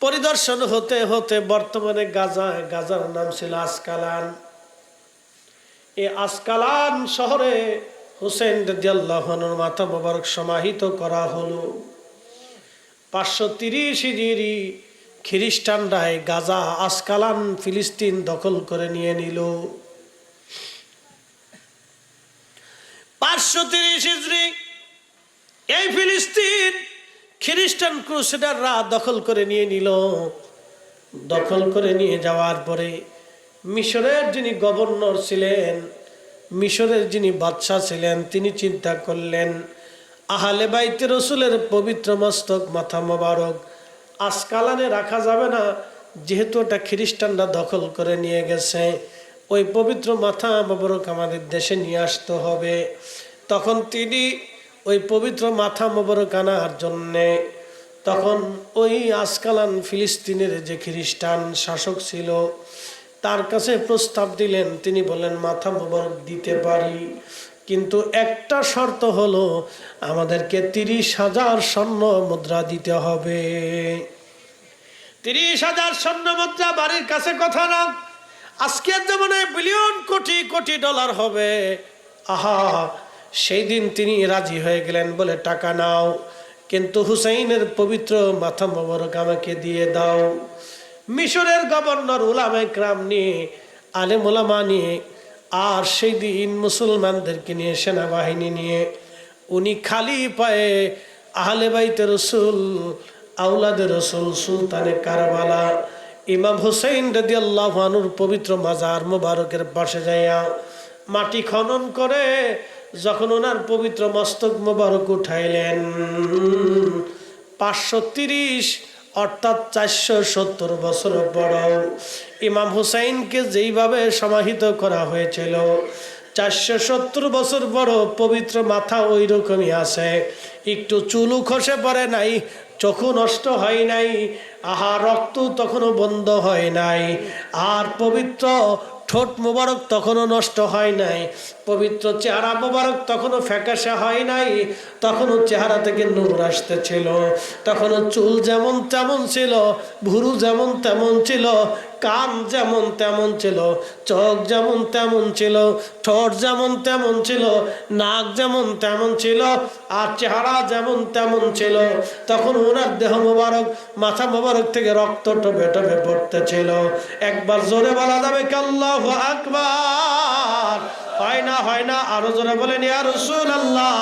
পরিদর্শন হতে হতে বর্তমানে গাজার নাম ছিল আসকালান। এই আসকালান শহরে হুসেন রাদিয়াল্লাহু আনহুর মাথা মোবারক সমাহিত করা হলো। 530 হিজরি খ্রিস্টানরা গাজা, আসকালান, ফিলিস্তিন দখল করে নিয়ে নিল। 530 হিজরি এই ফিলিস্তিন খ্রিস্টান ক্রুসেডাররা দখল করে নিয়ে নিল। দখল করে নিয়ে যাওয়ার পরে মিশরের যিনি গভর্নর ছিলেন, মিশরের যিনি বাদশাহ ছিলেন, তিনি চিন্তা করলেন আহলে বাইতে রসুলের পবিত্র মস্তক মাথা মোবারক আসকালানে রাখা যাবে না, যেহেতু ওটা খ্রিস্টানরা দখল করে নিয়ে গেছে। ওই পবিত্র মাথা মোবারক আমাদের দেশে নিয়ে আসতে হবে। তখন তিনি ওই পবিত্র মাথা মোবারক আনার জন্যে তখন ওই আসকালান ফিলিস্তিনের যে খ্রিস্টান শাসক ছিল তার কাছে প্রস্তাব দিলেন। তিনি বললেন, মাথা মোবারক দিতে পারি, কিন্তু একটা শর্ত হলো আমাদেরকে 30,000 স্বর্ণ মুদ্রা দিতে হবে। 30,000 স্বর্ণ মুদ্রা বাড়ির কাছে কথা না, আজকের জমানায় বিলিয়ন কোটি কোটি ডলার হবে। আহা, সেই দিন তিনি রাজি হয়ে গেলেন, বলে টাকা নাও, কিন্তু হুসাইনের পবিত্র মাথা মোবারক আমাকে দিয়ে দাও। মিশরের গভর্নর উলামায়ে কেরাম নিয়ে, আলেম ওলামা নিয়ে, আর সেই দিন মুসলমানদেরকে নিয়ে, সেনাবাহিনী নিয়ে উনি খালি পায়ে আহলে বাইতে রসুল, আওলাদে রসুল, সুলতানে কারবালা ইমাম হুসাইন রাদিয়াল্লাহু আনহুর পবিত্র মাজার মোবারকের পাশে যাইয়া মাটি খনন করে যখন ওনার পবিত্র মস্তক মোবারক উঠাইলেন, 530 অর্থাৎ 470 বছর বড় ইমাম হুসাইনকে যেইভাবে সমাহিত করা হয়েছিল, 470 বছর বড় পবিত্র মাথা ওই রকমই আছে, একটু চুলও খসে পড়ে নাই, চোখও নষ্ট হয় নাই, আহা রক্ত তখনও বন্ধ হয় নাই, আর পবিত্র ঠোঁট মোবারক তখনও নষ্ট হয় নাই, পবিত্র চেহারা মোবারক তখনও ফ্যাকাশে হয় নাই, তখনও চেহারা থেকে নূর আসতেছিল, তখনও চুল যেমন তেমন ছিল, ভুরু যেমন তেমন ছিল, কান যেমন তেমন ছিল, চোখ যেমন তেমন ছিল, ঠোঁট যেমন তেমন ছিল, নাক যেমন তেমন ছিল, আর চেহারা যেমন তেমন ছিল। তখন ওনার দেহ মোবারক, মাথা মোবারক থেকে রক্ত টবে টবে পড়তেছিল। একবার জোরে বলা যাবে কি আল্লাহু আকবার? হয় না, আরো জোরে বলেন ইয়া রাসূলুল্লাহ।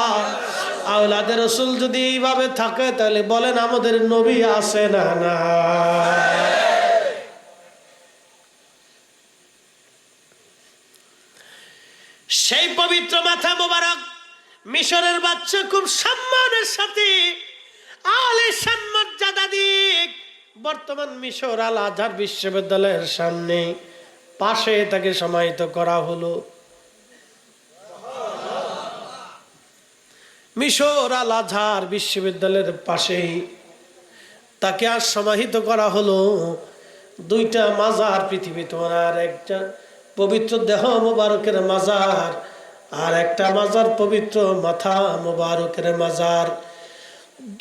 আওলাদে রাসূল যদি এইভাবে থাকে তাহলে বলেন আমাদের নবী আছে না? না। সেই পবিত্র মাথা মোবারক মিশরের বাচ্চা খুব সম্মানের সাথে আলে সম্মর্যাদা দিক বর্তমান মিশর আল আজহার বিশ্ববিদ্যালয়ের সামনে পাশে তাকে সমাহিত করা হলো। মিশর আল আজহার বিশ্ববিদ্যালয়ের পাশেই তাকে আর সমাহিত করা হলো। 2টা মাজার পৃথিবীতে, আর একটা পবিত্র দেহ মোবারকের মাজার, আর একটা মাজার পবিত্র মাথা মোবারকের মাজার।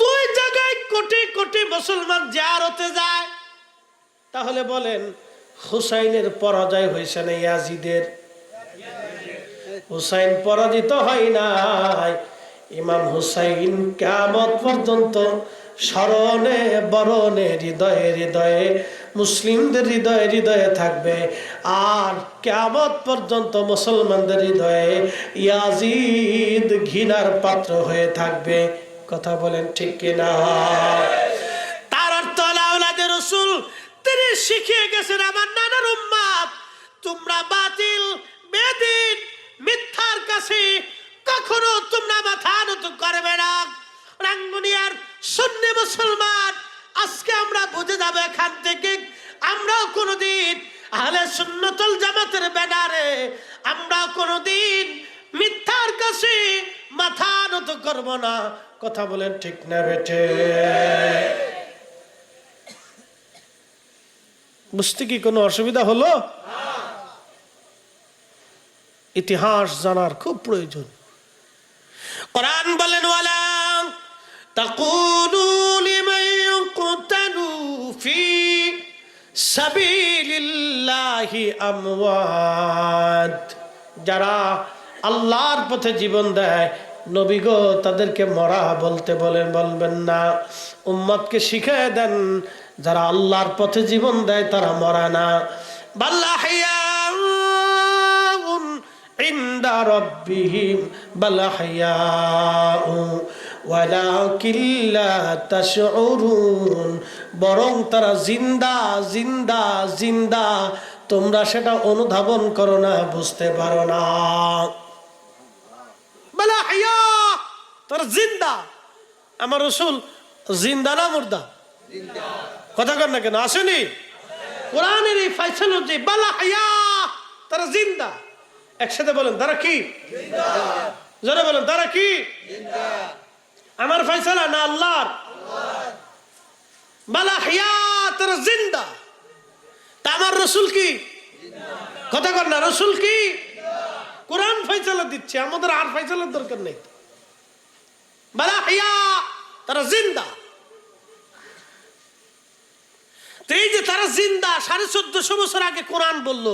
2 জায়গায় কোটি কোটি মুসলমান জিয়ারতে যায়। তাহলে বলেন হুসাইনের পরাজয় হয়েছে না ইয়াজিদের? হুসাইন পরাজিত হয় নাই। ইমাম হুসাইন কিয়ামত পর্যন্ত স্মরণে বরণে হৃদয়ে হৃদয়ে মুসলিমদের হৃদয়ে হৃদয়ে থাকবে, আর কিয়ামত পর্যন্ত মুসলমানদের হৃদয়ে ইয়াজিদ ঘৃণার পাত্র হয়ে থাকবে। কথা বলেন ঠিক কিনা? তার অর্থ আওলাদে রাসূল তিনি শিখিয়ে গেছেন আমার নানার উম্মত, তোমরা বাতিল বেদিন মিথ্যার কাছে কখনো তোমরা মাথা নত করবে না। রাঙ্গুনিয়ার সুন্নি মুসলমান আজকে আমরা বুঝে যাবো এখান থেকে, আমরাও কোনোদিন আহলে সুন্নাতুল জামাতের ব্যানারে আমরাও কোনোদিন মিথ্যার কাছে মাথা নত করব না। কথা বলেন ঠিক না বেঠে? বুঝতে কি কোনো অসুবিধা হলো? ইতিহাস জানার খুব প্রয়োজন। কোরআন বলেন ওয়ালা তাকুলু লিমান ইয়াকতালু ফি সাবিলিল্লাহি আমওয়াত, যারা আল্লাহর পথে জীবন দেয় নবী গো তাদেরকে মরা বলতে বলবেন না। উম্মতকে শিখিয়ে দেন যারা আল্লাহর পথে জীবন দেয় তারা মরা না। বাল আহইয়াউন ইনদা রাব্বিহিম বাল আহইয়াউ ওয়ালাকিন লা তাশউরুন, বরং তারা জিন্দা জিন্দা জিন্দা, তোমরা সেটা অনুধাবন করো না, বুঝতে পারো না। বাল আহইয়া, তারা জিন্দা। আমার রাসূল জিন্দা না মুর্দা? কথা কর না কেন? আসেনি কোরআনের এই ফয়সালা যে বাল আহইয়া, তারা জিন্দা। একসাথে বলেন তারা কি? জিন্দা। জোরে বলেন তারা কি? জিন্দা। আমার ফয়সালা না আল্লাহর? বাল আহইয়া, তারা জিন্দা। তা আমার রাসূল কি? কথা কর না, রাসূল কি? কোরআন ফয়সালা দিচ্ছে, আমাদের আর ফয়সালার দরকার নেই। বাল আহইয়া, তারা জিন্দা। এই যে তারা জিন্দা, 1450 বছর আগে কোরআন বলল,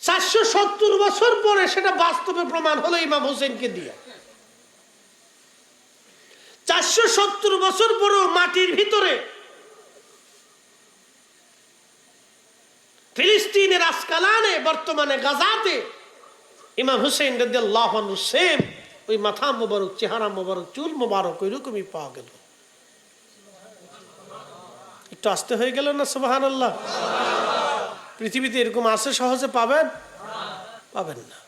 470 বছর পরে সেটা বাস্তবে প্রমাণ হলো ইমাম হোসেনকে দিয়ে। 470 বছর পরেও মাটির ভিতরে ফিলিস্তিনের আসকালানে, বর্তমানে গাজাতে ইমাম হুসেন রাদিয়াল্লাহু আনহু সেম ওই মাথা মোবারক, চেহারা মোবারক, চুল মোবারক ওই রকমই পাওয়া গেল। একটু আস্তে হয়ে গেল না? সুবহানাল্লাহ। পৃথিবীতে এরকম আছে সহজে পাবেন? পাবেন না।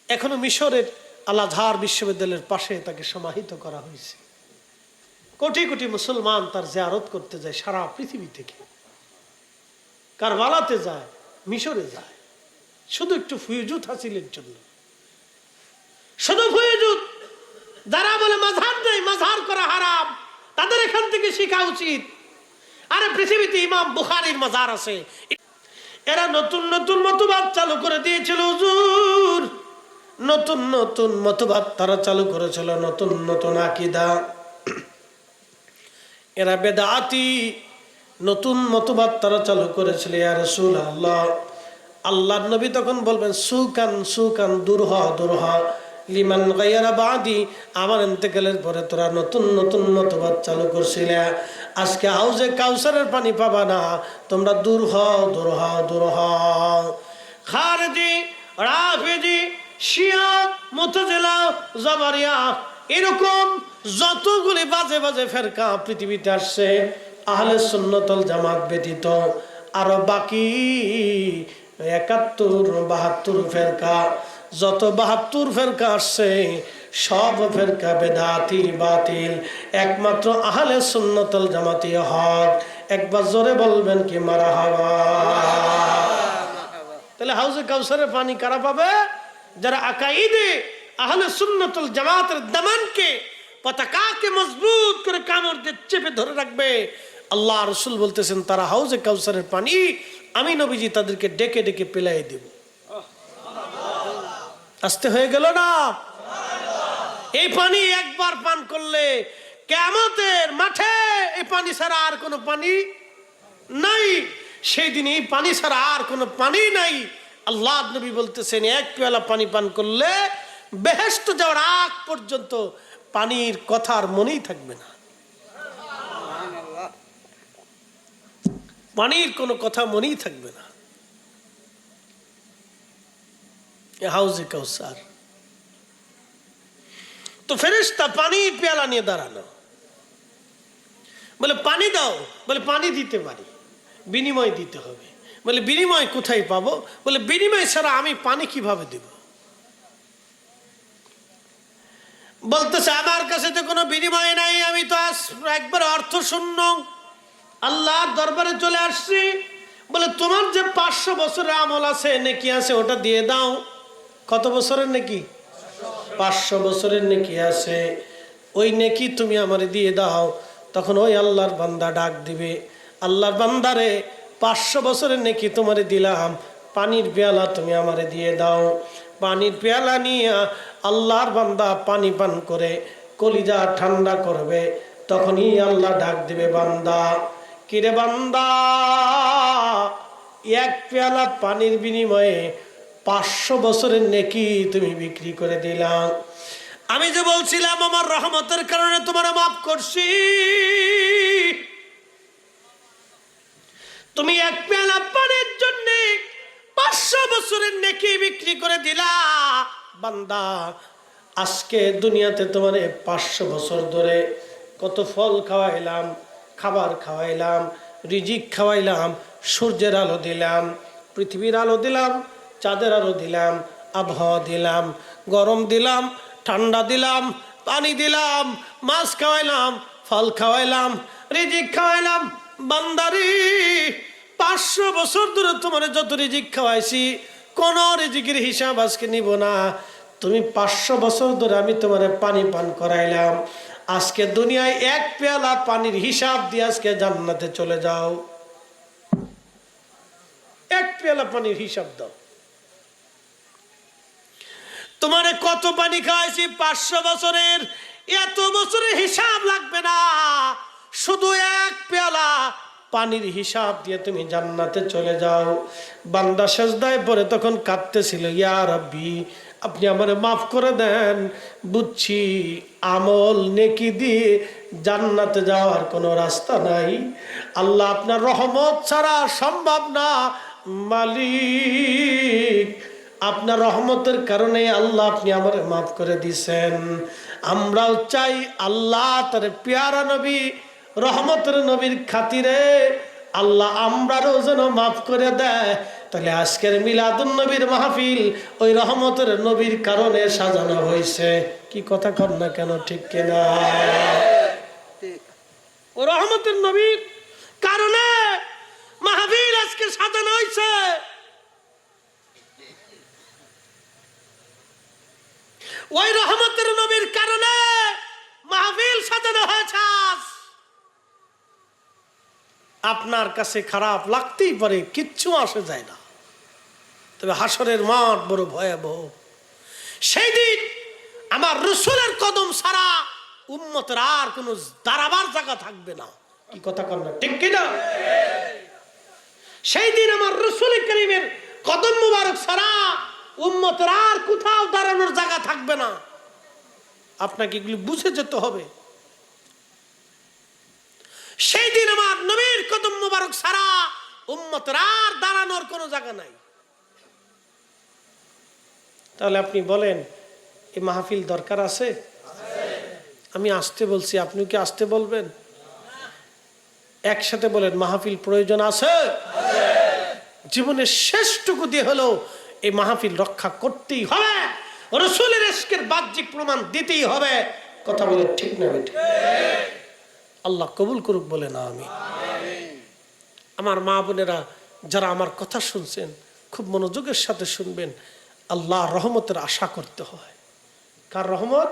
এখনো মিশরের আল আজহার বিশ্ববিদ্যালয়ের পাশে তাকে সমাহিত করা হয়েছে। কোটি কোটি মুসলমান তার জিয়ারত করতে যায় সারা পৃথিবী থেকে। কারবালাতে যায়, মিশরে যায়, শুধু একটু ফুয়ুজুত হাসিলের জন্য। শুধু ফুয়ুজুত। যারা বলে মাযহার নেই, মাযহার করা হারাম, তাদের এখান থেকে শেখা উচিত। আরে পৃথিবীতে ইমাম বুখারীর মাজার আছে। এরা নতুন নতুন মতবাদ চালু করে দিয়েছিল হুজুর, নতুন নতুন মতবাদ তারা চালু করেছিল, নতুন নতুন আকীদা। এরা বেদাতি নতুন মতবাদ তারা চালু করেছিল। ইয়া রাসূলুল্লাহ, আল্লাহর নবী তখন বলবেন সুকান সুকান, দূর হ দূর হ, লিমান গায়রা বাদি, আমার ইন্তেকালের পরে তোরা নতুন নতুন মতবাদ চালু করছিলে, আজকে হাউজে কাউসারের পানি পাবা না, তোমরা দূর হও দূর হও দূর হও। খারজি, রাফিজি, শিয়া, মুতাজিলা, জাবারিয়া, এরকম যতগুলি বাজে বাজে ফেরকা পৃথিবীতে আসছে, আহলে সুন্নাত ওয়াল জামাত ব্যতীত আরো বাকি 71-72 ফেরকা, যত 72 ফেরকা আসছে সব ফেরকা বেদাতি বাতিল, একমাত্র আহলে সুন্নাত ওয়াল জামাতি হক। একবার জোরে বলবেন কি মারহাবা। তাহলে হাউজে কাউসারের পানি কারা পাবে? যারা আকাইদে আহলে সুন্নাত ওয়াল জামাতের দামানকে, পতাকাকে মজবুত করে কামড় দিয়ে চেপে ধরে রাখবে। আল্লাহ রাসূল বলতেছেন তারা হাউজে কাউসারের পানি আমি নবীজি তাদেরকে ডেকে ডেকে পেলাই দেব। আস্তে হয়ে গেল না? এই পানি একবার পান করলে কিয়ামতের মাঠে এই পানি ছাড়া আর কোনো পানি নাই। সেই দিন এই পানি ছাড়া আর কোনো পানি নাই। আল্লাহ নবী বলতেছেন এক পেয়ালা পানি পান করলে বেহেশত যাওয়ার আগ পর্যন্ত পানির কথা আর মনেই থাকবে না। পানির কোনো কথা মনেই থাকবে না। হাউজে কাউসার তো ফেরেশতা পানির পেয়ালা নিয়ে দাঁড়ানো, বলে পানি দাও, বলে পানি দিতে পারি, বিনিময় দিতে হবে। বলে বিনিময় কোথায় পাবো? বলে বিনিময় ছাড়া আমি পানি কিভাবে দেব? বলতেছে আমার কাছে তো কোনো বিনিময় নাই, আমি তো আজ একবার অর্থ শূন্য আল্লাহর দরবারে চলে আসছি। বলে তোমার যে 500 বছরের আমল আছে, নেকি আছে, ওটা দিয়ে দাও। কত বছরের নেকি? 500 বছরের নেকি আছে, ওই নেকি তুমি আমারে দিয়ে দাও। তখন ওই আল্লাহর বান্দা ডাক দিবে, আল্লাহর বান্দারে 500 বছরের নেকি তোমারে দিলাম, পানির পেয়ালা তুমি আমারে দিয়ে দাও। পানির পেয়ালা নিয়ে আল্লাহর বান্দা পানি পান করে কলিজা ঠান্ডা করবে। তখনই আল্লাহ ডাক দিবে, বান্দা, কিরে বান্দা, এক পেয়ালা পানির বিনিময়ে 500 বছরের নেকি তুমি বিক্রি করে দিলাম। আমি যে বলছিলাম আমার রহমতের কারণে তোমার মাফ করছি, তুমি এক পেয়ালা পানির জন্য 500 বছরের নেকি বিক্রি করে দিলা। বান্দা, আজকে দুনিয়াতে তোমারে 500 বছর ধরে কত ফল খাওয়াইলাম, খাবার খাওয়াইলাম, রিজিক খাওয়াইলাম, সূর্যের আলো দিলাম, পৃথিবীর আলো দিলাম, চাঁদের আলো দিলাম, আবহাওয়া দিলাম, গরম দিলাম, ঠান্ডা দিলাম, পানি দিলাম, মাছ খাওয়াইলাম, ফল খাওয়াইলাম, রিজিক খাওয়াইলাম। বান্দারি, 500 বছর ধরে তোমার যত রিজিক খাওয়াইছি, কোন রিজিকের হিসাব আজকে নিব না। তুমি 500 বছর ধরে আমি তোমার পানি পান করাইলাম, আজকে দুনিয়ায় এক পেয়ালা পানির হিসাব দিয়ে আজকে জান্নাতে চলে যাও। এক পেয়ালা পানির হিসাব দাও। তোমারে কত পানি খাওয়াইছি 500 বছরের, এত বছরের হিসাব লাগবে না, শুধু এক পেয়ালা পানির হিসাব দিয়ে তুমি জান্নাতে চলে যাও। বান্দা সেজদায় পড়ে তখন কাঁদতেছিল, ইয়া রাব্বি, আপনি আমারে মাফ করে দেন, বুঝছি আমল নেকি দিয়ে জান্নাতে যাওয়ার কোনো রাস্তা নাই। আল্লাহ, আপনার রহমত ছাড়া সম্ভব না। মালিক, আপনার রহমতের কারণে আল্লাহ আপনি আমারে মাফ করে দিছেন। আমরাও চাই আল্লাহ তার পেয়ারা নবী রহমতের নবীর খাতিরে আল্লাহ আমরারও যেন মাফ করে দেয়। তাহলে আজকের মিলাদুন নবীর মাহফিল ওই রহমতের নবীর কারণে সাজানো হয়েছে। কি কথা কর না কেন, ঠিক কিনা? ও রহমতের নবীর কারণে মাহফিল আজকে সাজানো হয়েছে। ওই রহমতের নবীর কারণে মাহফিল সাজানো হয়েছে। আপনার কাছে খারাপ লাগতেই পারে, কিচ্ছু আসে যায় না, তবে হাসরের মাঠ বড় ভয়াবহ। সেই দিন আমার রসুলের কদম ছাড়া উম্মতের আর কোন দাঁড়াবার জায়গা থাকবে না। কি কথা কর না, ঠিক কিনা? সেই দিন আমার রসুল করিমের কদম মুবারক ছাড়া উম্মতের আর কোথাও দাঁড়ানোর জায়গা থাকবে না। আপনাকে এগুলি বুঝে যেতে হবে। সেই দিন আমার নবীর কদম মুবারক ছাড়া উম্মতের আর দাঁড়ানোর কোনো জায়গা নাই। তাহলে আপনি বলেন এই মাহফিল দরকার আছে? আমি আসতে বলছি, আপনি কি আসতে বলবেন? একসাথে বলেন মাহফিল প্রয়োজন আছে। জীবনের শেষটুকু দিয়ে হলো এই মাহফিল রক্ষা করতেই হবে, রাসূলের ইশকের বাহ্যিক প্রমাণ দিতেই হবে। কথা বলে ঠিক না বেঠিক? আল্লাহ কবুল করুক বলে না আমি। আমার মা বোনেরা যারা আমার কথা শুনছেন খুব মনোযোগের সাথে শুনবেন। আল্লাহ রহমতের আশা করতে হয়। কার রহমত?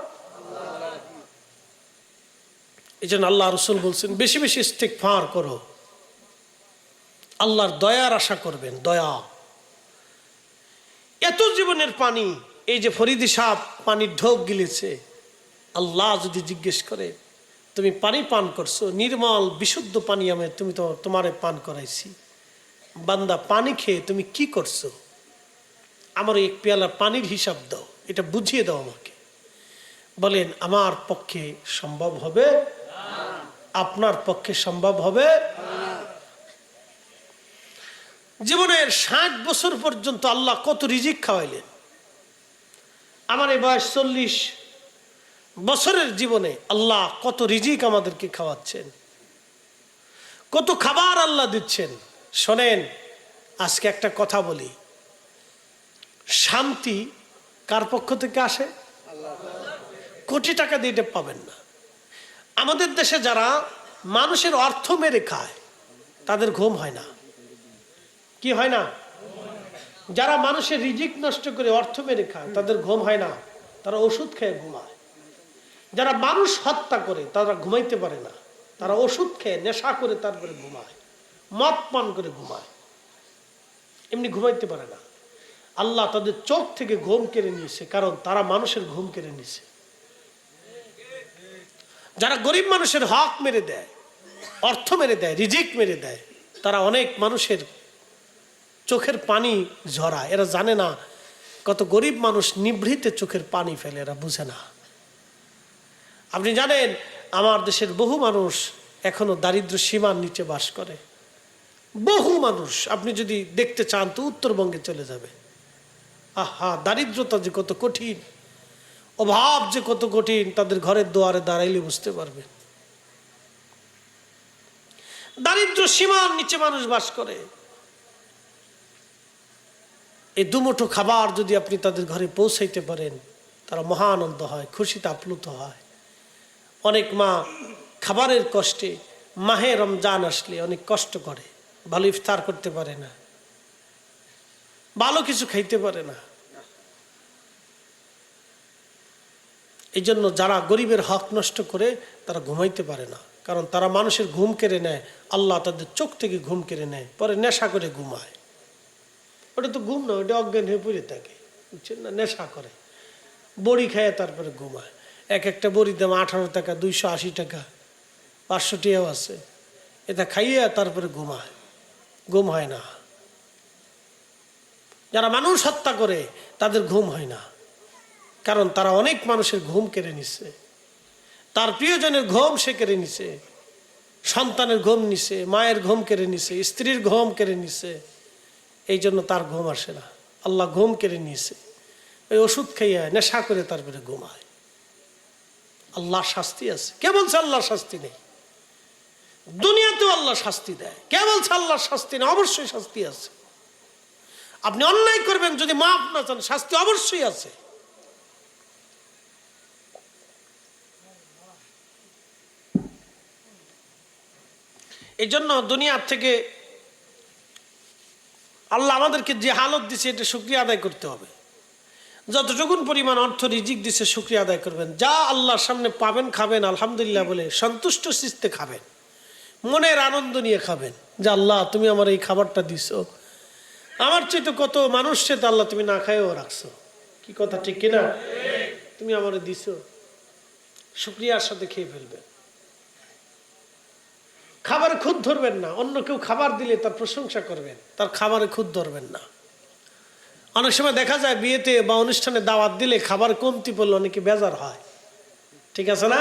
এই জন্য আল্লাহ রসুল বলছেন বেশি বেশি ইস্তিগফার করো, আল্লাহর দয়ার আশা করবেন। দয়া এত জীবনের পানি, এই যে ফরিদি সাহেব পানির ঢোক গিলেছে, আল্লাহ যদি জিজ্ঞেস করে তুমি পানি পান করছো, নির্মল বিশুদ্ধ পানি আমি তুমি তো তোমারে পান করাইছি, বান্দা পানি খেয়ে তুমি কি করছো, আমার এক পেয়ালা পানির হিসাব দাও, এটা বুঝিয়ে দাও আমাকে। বলেন আমার পক্ষে সম্ভব হবে? আপনার পক্ষে সম্ভব হবে? জীবনের 60 বছর পর্যন্ত আল্লাহ কত রিজিক খাওয়াইলেন। আমার এই বয়স 40 বছরের জীবনে আল্লাহ কত রিজিক আমাদেরকে খাওয়াচ্ছেন, কত খাবার আল্লাহ দিচ্ছেন। শোনেন, আজকে একটা কথা বলি, শান্তি কার পক্ষ থেকে আসে? কোটি টাকা দিয়ে এটা পাবেন না। আমাদের দেশে যারা মানুষের অর্থ মেরে খায় তাদের ঘুম হয় না। কি হয় না? যারা মানুষের রিজিক নষ্ট করে অর্থ মেরে খায় তাদের ঘুম হয় না, তারা ওষুধ খেয়ে ঘুমায়। যারা মানুষ হত্যা করে তারা ঘুমাইতে পারে না, তারা ওষুধ খেয়ে নেশা করে তারপরে ঘুমায়, মদ পান করে ঘুমায়, এমনি ঘুমাইতে পারে না। আল্লাহ তাদের চোখ থেকে ঘুম কেড়ে নিয়েছে, কারণ তারা মানুষের ঘুম কেড়ে নিয়েছে। যারা গরিব মানুষের হক মেরে দেয়, অর্থ মেরে দেয়, রিজিক মেরে দেয়, তারা অনেক মানুষের চোখের পানি ঝরায়। এরা জানে না কত গরিব মানুষ নিভৃতে চোখের পানি ফেলে, এরা বুঝে না। আপনি জানেন আমার দেশের বহু মানুষ এখনো দারিদ্র সীমার নিচে বাস করে। বহু মানুষ, আপনি যদি দেখতে চান তো উত্তরবঙ্গে চলে যাবে। আহা, দারিদ্রতা যে কত কঠিন, অভাব যে কত কঠিন, তাদের ঘরের দুয়ারে দাঁড়াইলে বুঝতে পারবেন। দারিদ্র সীমার নিচে মানুষ বাস করে। এই দুমুঠো খাবার যদি আপনি তাদের ঘরে পৌঁছাইতে পারেন, তারা মহা আনন্দ হয়, খুশিতে আপ্লুত হয়। অনেক মা খাবারের কষ্টে মাহে রমজান আসলে অনেক কষ্ট করে, ভালো ইফতার করতে পারে না, ভালো কিছু খাইতে পারে না। এই জন্য যারা গরিবের হক নষ্ট করে তারা ঘুমাইতে পারে না, কারণ তারা মানুষের ঘুম কেড়ে নেয়। আল্লাহ তাদের চোখ থেকে ঘুম কেড়ে নেয়, পরে নেশা করে ঘুমায়। ওটা তো ঘুম না, ওটা অজ্ঞান হয়ে পড়ে থাকে, বুঝছেন না? নেশা করে, বড়ি খায় তারপরে ঘুমায়। এক একটা বড়ির দাম 18 টাকা, 280 টাকা, 500 টাকাও আছে। এটা খাইয়ে তারপরে ঘুমায়, ঘুম হয় না। যারা মানুষ হত্যা করে তাদের ঘুম হয় না, কারণ তারা অনেক মানুষের ঘুম কেড়ে নিছে। তার প্রিয়জনের ঘুম সে কেড়ে নিছে, সন্তানের ঘুম নিছে, মায়ের ঘুম কেড়ে নিছে, স্ত্রীর ঘুম কেড়ে নিছে। এই জন্য তার ঘুম আসে না। আল্লাহ ঘুম কেড়ে নিয়েছে, ওই ওষুধ খাইয়া নেশা করে তারপরে ঘুমায়। আল্লাহ শাস্তি আছে। কে বলছে আল্লাহর শাস্তি নেই? দুনিয়াতেও আল্লাহ শাস্তি দেয়। কে বলছে আল্লাহর শাস্তি নেই? অবশ্যই শাস্তি আছে। আপনি অন্যায় করবেন, যদি মাফ না চান শাস্তি অবশ্যই আছে। এই জন্য দুনিয়ার থেকে আল্লাহ আমাদেরকে যে হালত দিছে এটা শুকরিয়া আদায় করতে হবে। যতটুকুন পরিমাণ অর্থ রিজিক দিছে শুকরিয়া আদায় করবেন। যা আল্লাহর সামনে পাবেন খাবেন আলহামদুলিল্লাহ বলে সন্তুষ্ট চিত্তে খাবেন, মনের আনন্দ নিয়ে খাবেন যে আল্লাহ তুমি আমার এই খাবারটা দিছো, আমার চেয়ে তো কত মানুষ চেয়ে আল্লাহ তুমি না খাইও রাখছো। কি কথা ঠিক কিনা? তুমি আমার দিছো, শুকরিয়ার সাথে খেয়ে ফেলবেন। খাবারে খুদ ধরবেন না। অন্য কেউ খাবার দিলে তার প্রশংসা করবেন, তার খাবারে খুদ ধরবেন না। অনেক সময় দেখা যায় বিয়েতে বা অনুষ্ঠানে দাওয়াত দিলে খাবার কমতি পড়লে অনেকে বেজার হয়, ঠিক আছে না?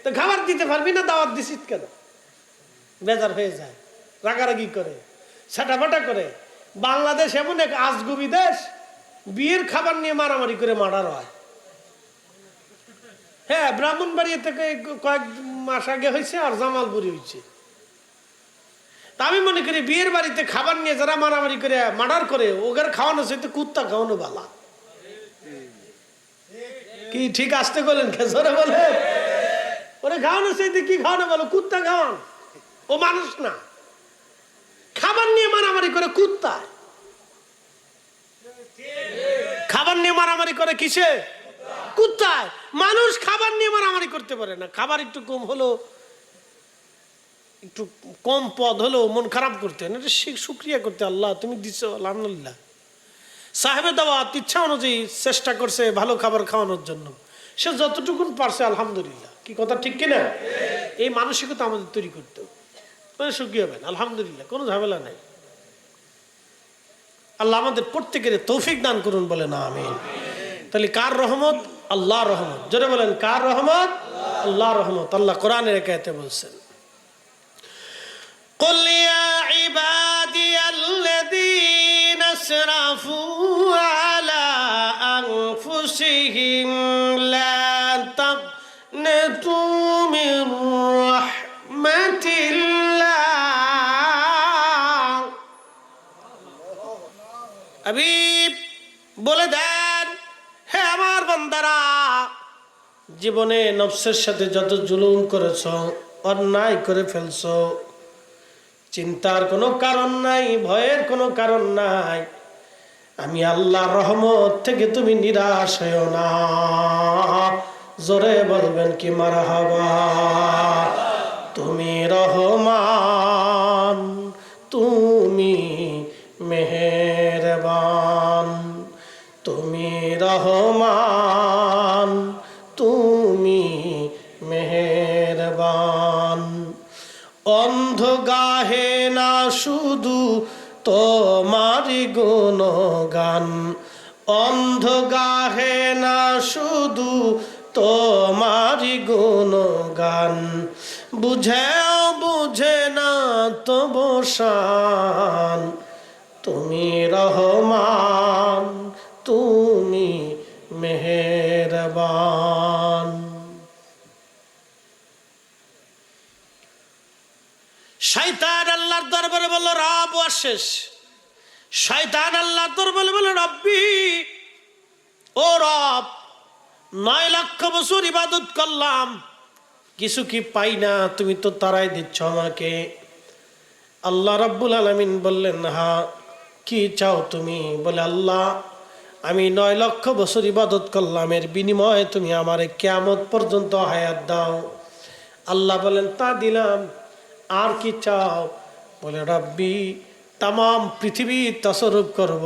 তো খাবার দিতে পারবি না, দাওয়াত দিছিস কেন? বেজার হয়ে যায়, রাগারাগি করে, ছাটাপাটা করে। বাংলাদেশ এমন এক আজগুবি দেশ, বিয়ের খাবার নিয়ে মারামারি করে মার্ডার হয়। হ্যাঁ, ব্রাহ্মণবাড়িয়া থেকে কয়েক মাস আগে হয়েছে, আর জামালপুরি হয়েছে। তা আমি মনে করি বিয়ের বাড়িতে খাবার নিয়ে যারা মারামারি করে মার্ডার করে, ওদের খাওয়ানো চাইতে কুত্তা খাওয়ানো বালা। কি ঠিক আসতে বলেন? খেসরে বলে ওরে খাওয়ানো চাইতে কি খাওয়ানো বলো? কুত্তা খাওয়ান। ও মানুষ না, খাবার নিয়ে মারামারি করে কুত্তা। খাবার নিয়ে মারামারি করে কিসে? কুত্তায়। মানুষ খাবার নিয়ে মারামারি করতে পারে না। খাবার একটু কম হলো, একটু কম পদ হলো মন খারাপ করতে, এটা শুকরিয়া করতে, আল্লাহ তুমি দিছো আলহামদুলিল্লাহ। সাহেবে দাওয়াত ইচ্ছা অনুযায়ী চেষ্টা করছে ভালো খাবার খাওয়ানোর জন্য, সে যতটুকুন পারছে আলহামদুলিল্লাহ। কি কথা ঠিক কিনা? এই মানসিকতা আমাদের তৈরি করতে হবে, সুখী হবেন আলহামদুলিল্লাহ, কোনো ঝামেলা নাই। আল্লাহ আমাদের প্রত্যেকের তৌফিক দান করুন, বলে না আমিন। তাহলে কার রহমত? আল্লাহ রহমত। জোরে বলেন কার রহমত? আল্লাহ রহমত। আল্লাহ কোরআনের এক আয়াতে বলছেন, قل يا عبادي الذين اسرفوا على أنفسهم لا تقنطوا من رحمة الله। হাবিব বলে দেন, হে আমার বান্দারা, জীবনে নফসের সাথে যত জুলুম করেছো, অন্যায় করে ফেলছো, চিন্তার কোনো কারণ নাই, ভয়ের কোনো কারণ নাই। আমি আল্লাহর রহমত থেকে তুমি নিরাশ হও না। জোরে বলবেন কি মারহাবা। তুমি রহমান, তুমি মেহেরবান, তুমি রহমান, তুমি মেহেরবান। অন্ধ গাহে না শুধু তোমারি গুণগান, অন্ধ গাহে না শুধু তোমারি গুণগান। বুঝেও বুঝে না তবু শান, তুমি রহমান, তুমি মেহেরবান। শয়তান আল্লাহর দরবারে বলল রব ওয়াশেষ। শয়তান আল্লাহর দরবারে বলল রব্বি, ও রব, 9 লক্ষ বছর ইবাদত করলাম, কিছু কি পাই না? তুমি তো তারাই দিচ্ছ আমাকে। আল্লাহ রাব্বুল আলামিন বললেন, হ্যাঁ, কি চাও তুমি? বলে, আল্লাহ, আমি 9 লক্ষ বছর ইবাদত করলাম, এর বিনিময়ে তুমি আমারে কিয়ামত পর্যন্ত হায়াত দাও। আল্লাহ বলেন, তা দিলাম, আর কি চাও? বলে, রব্বি, তাম পৃথিবী তাসরুফ করব,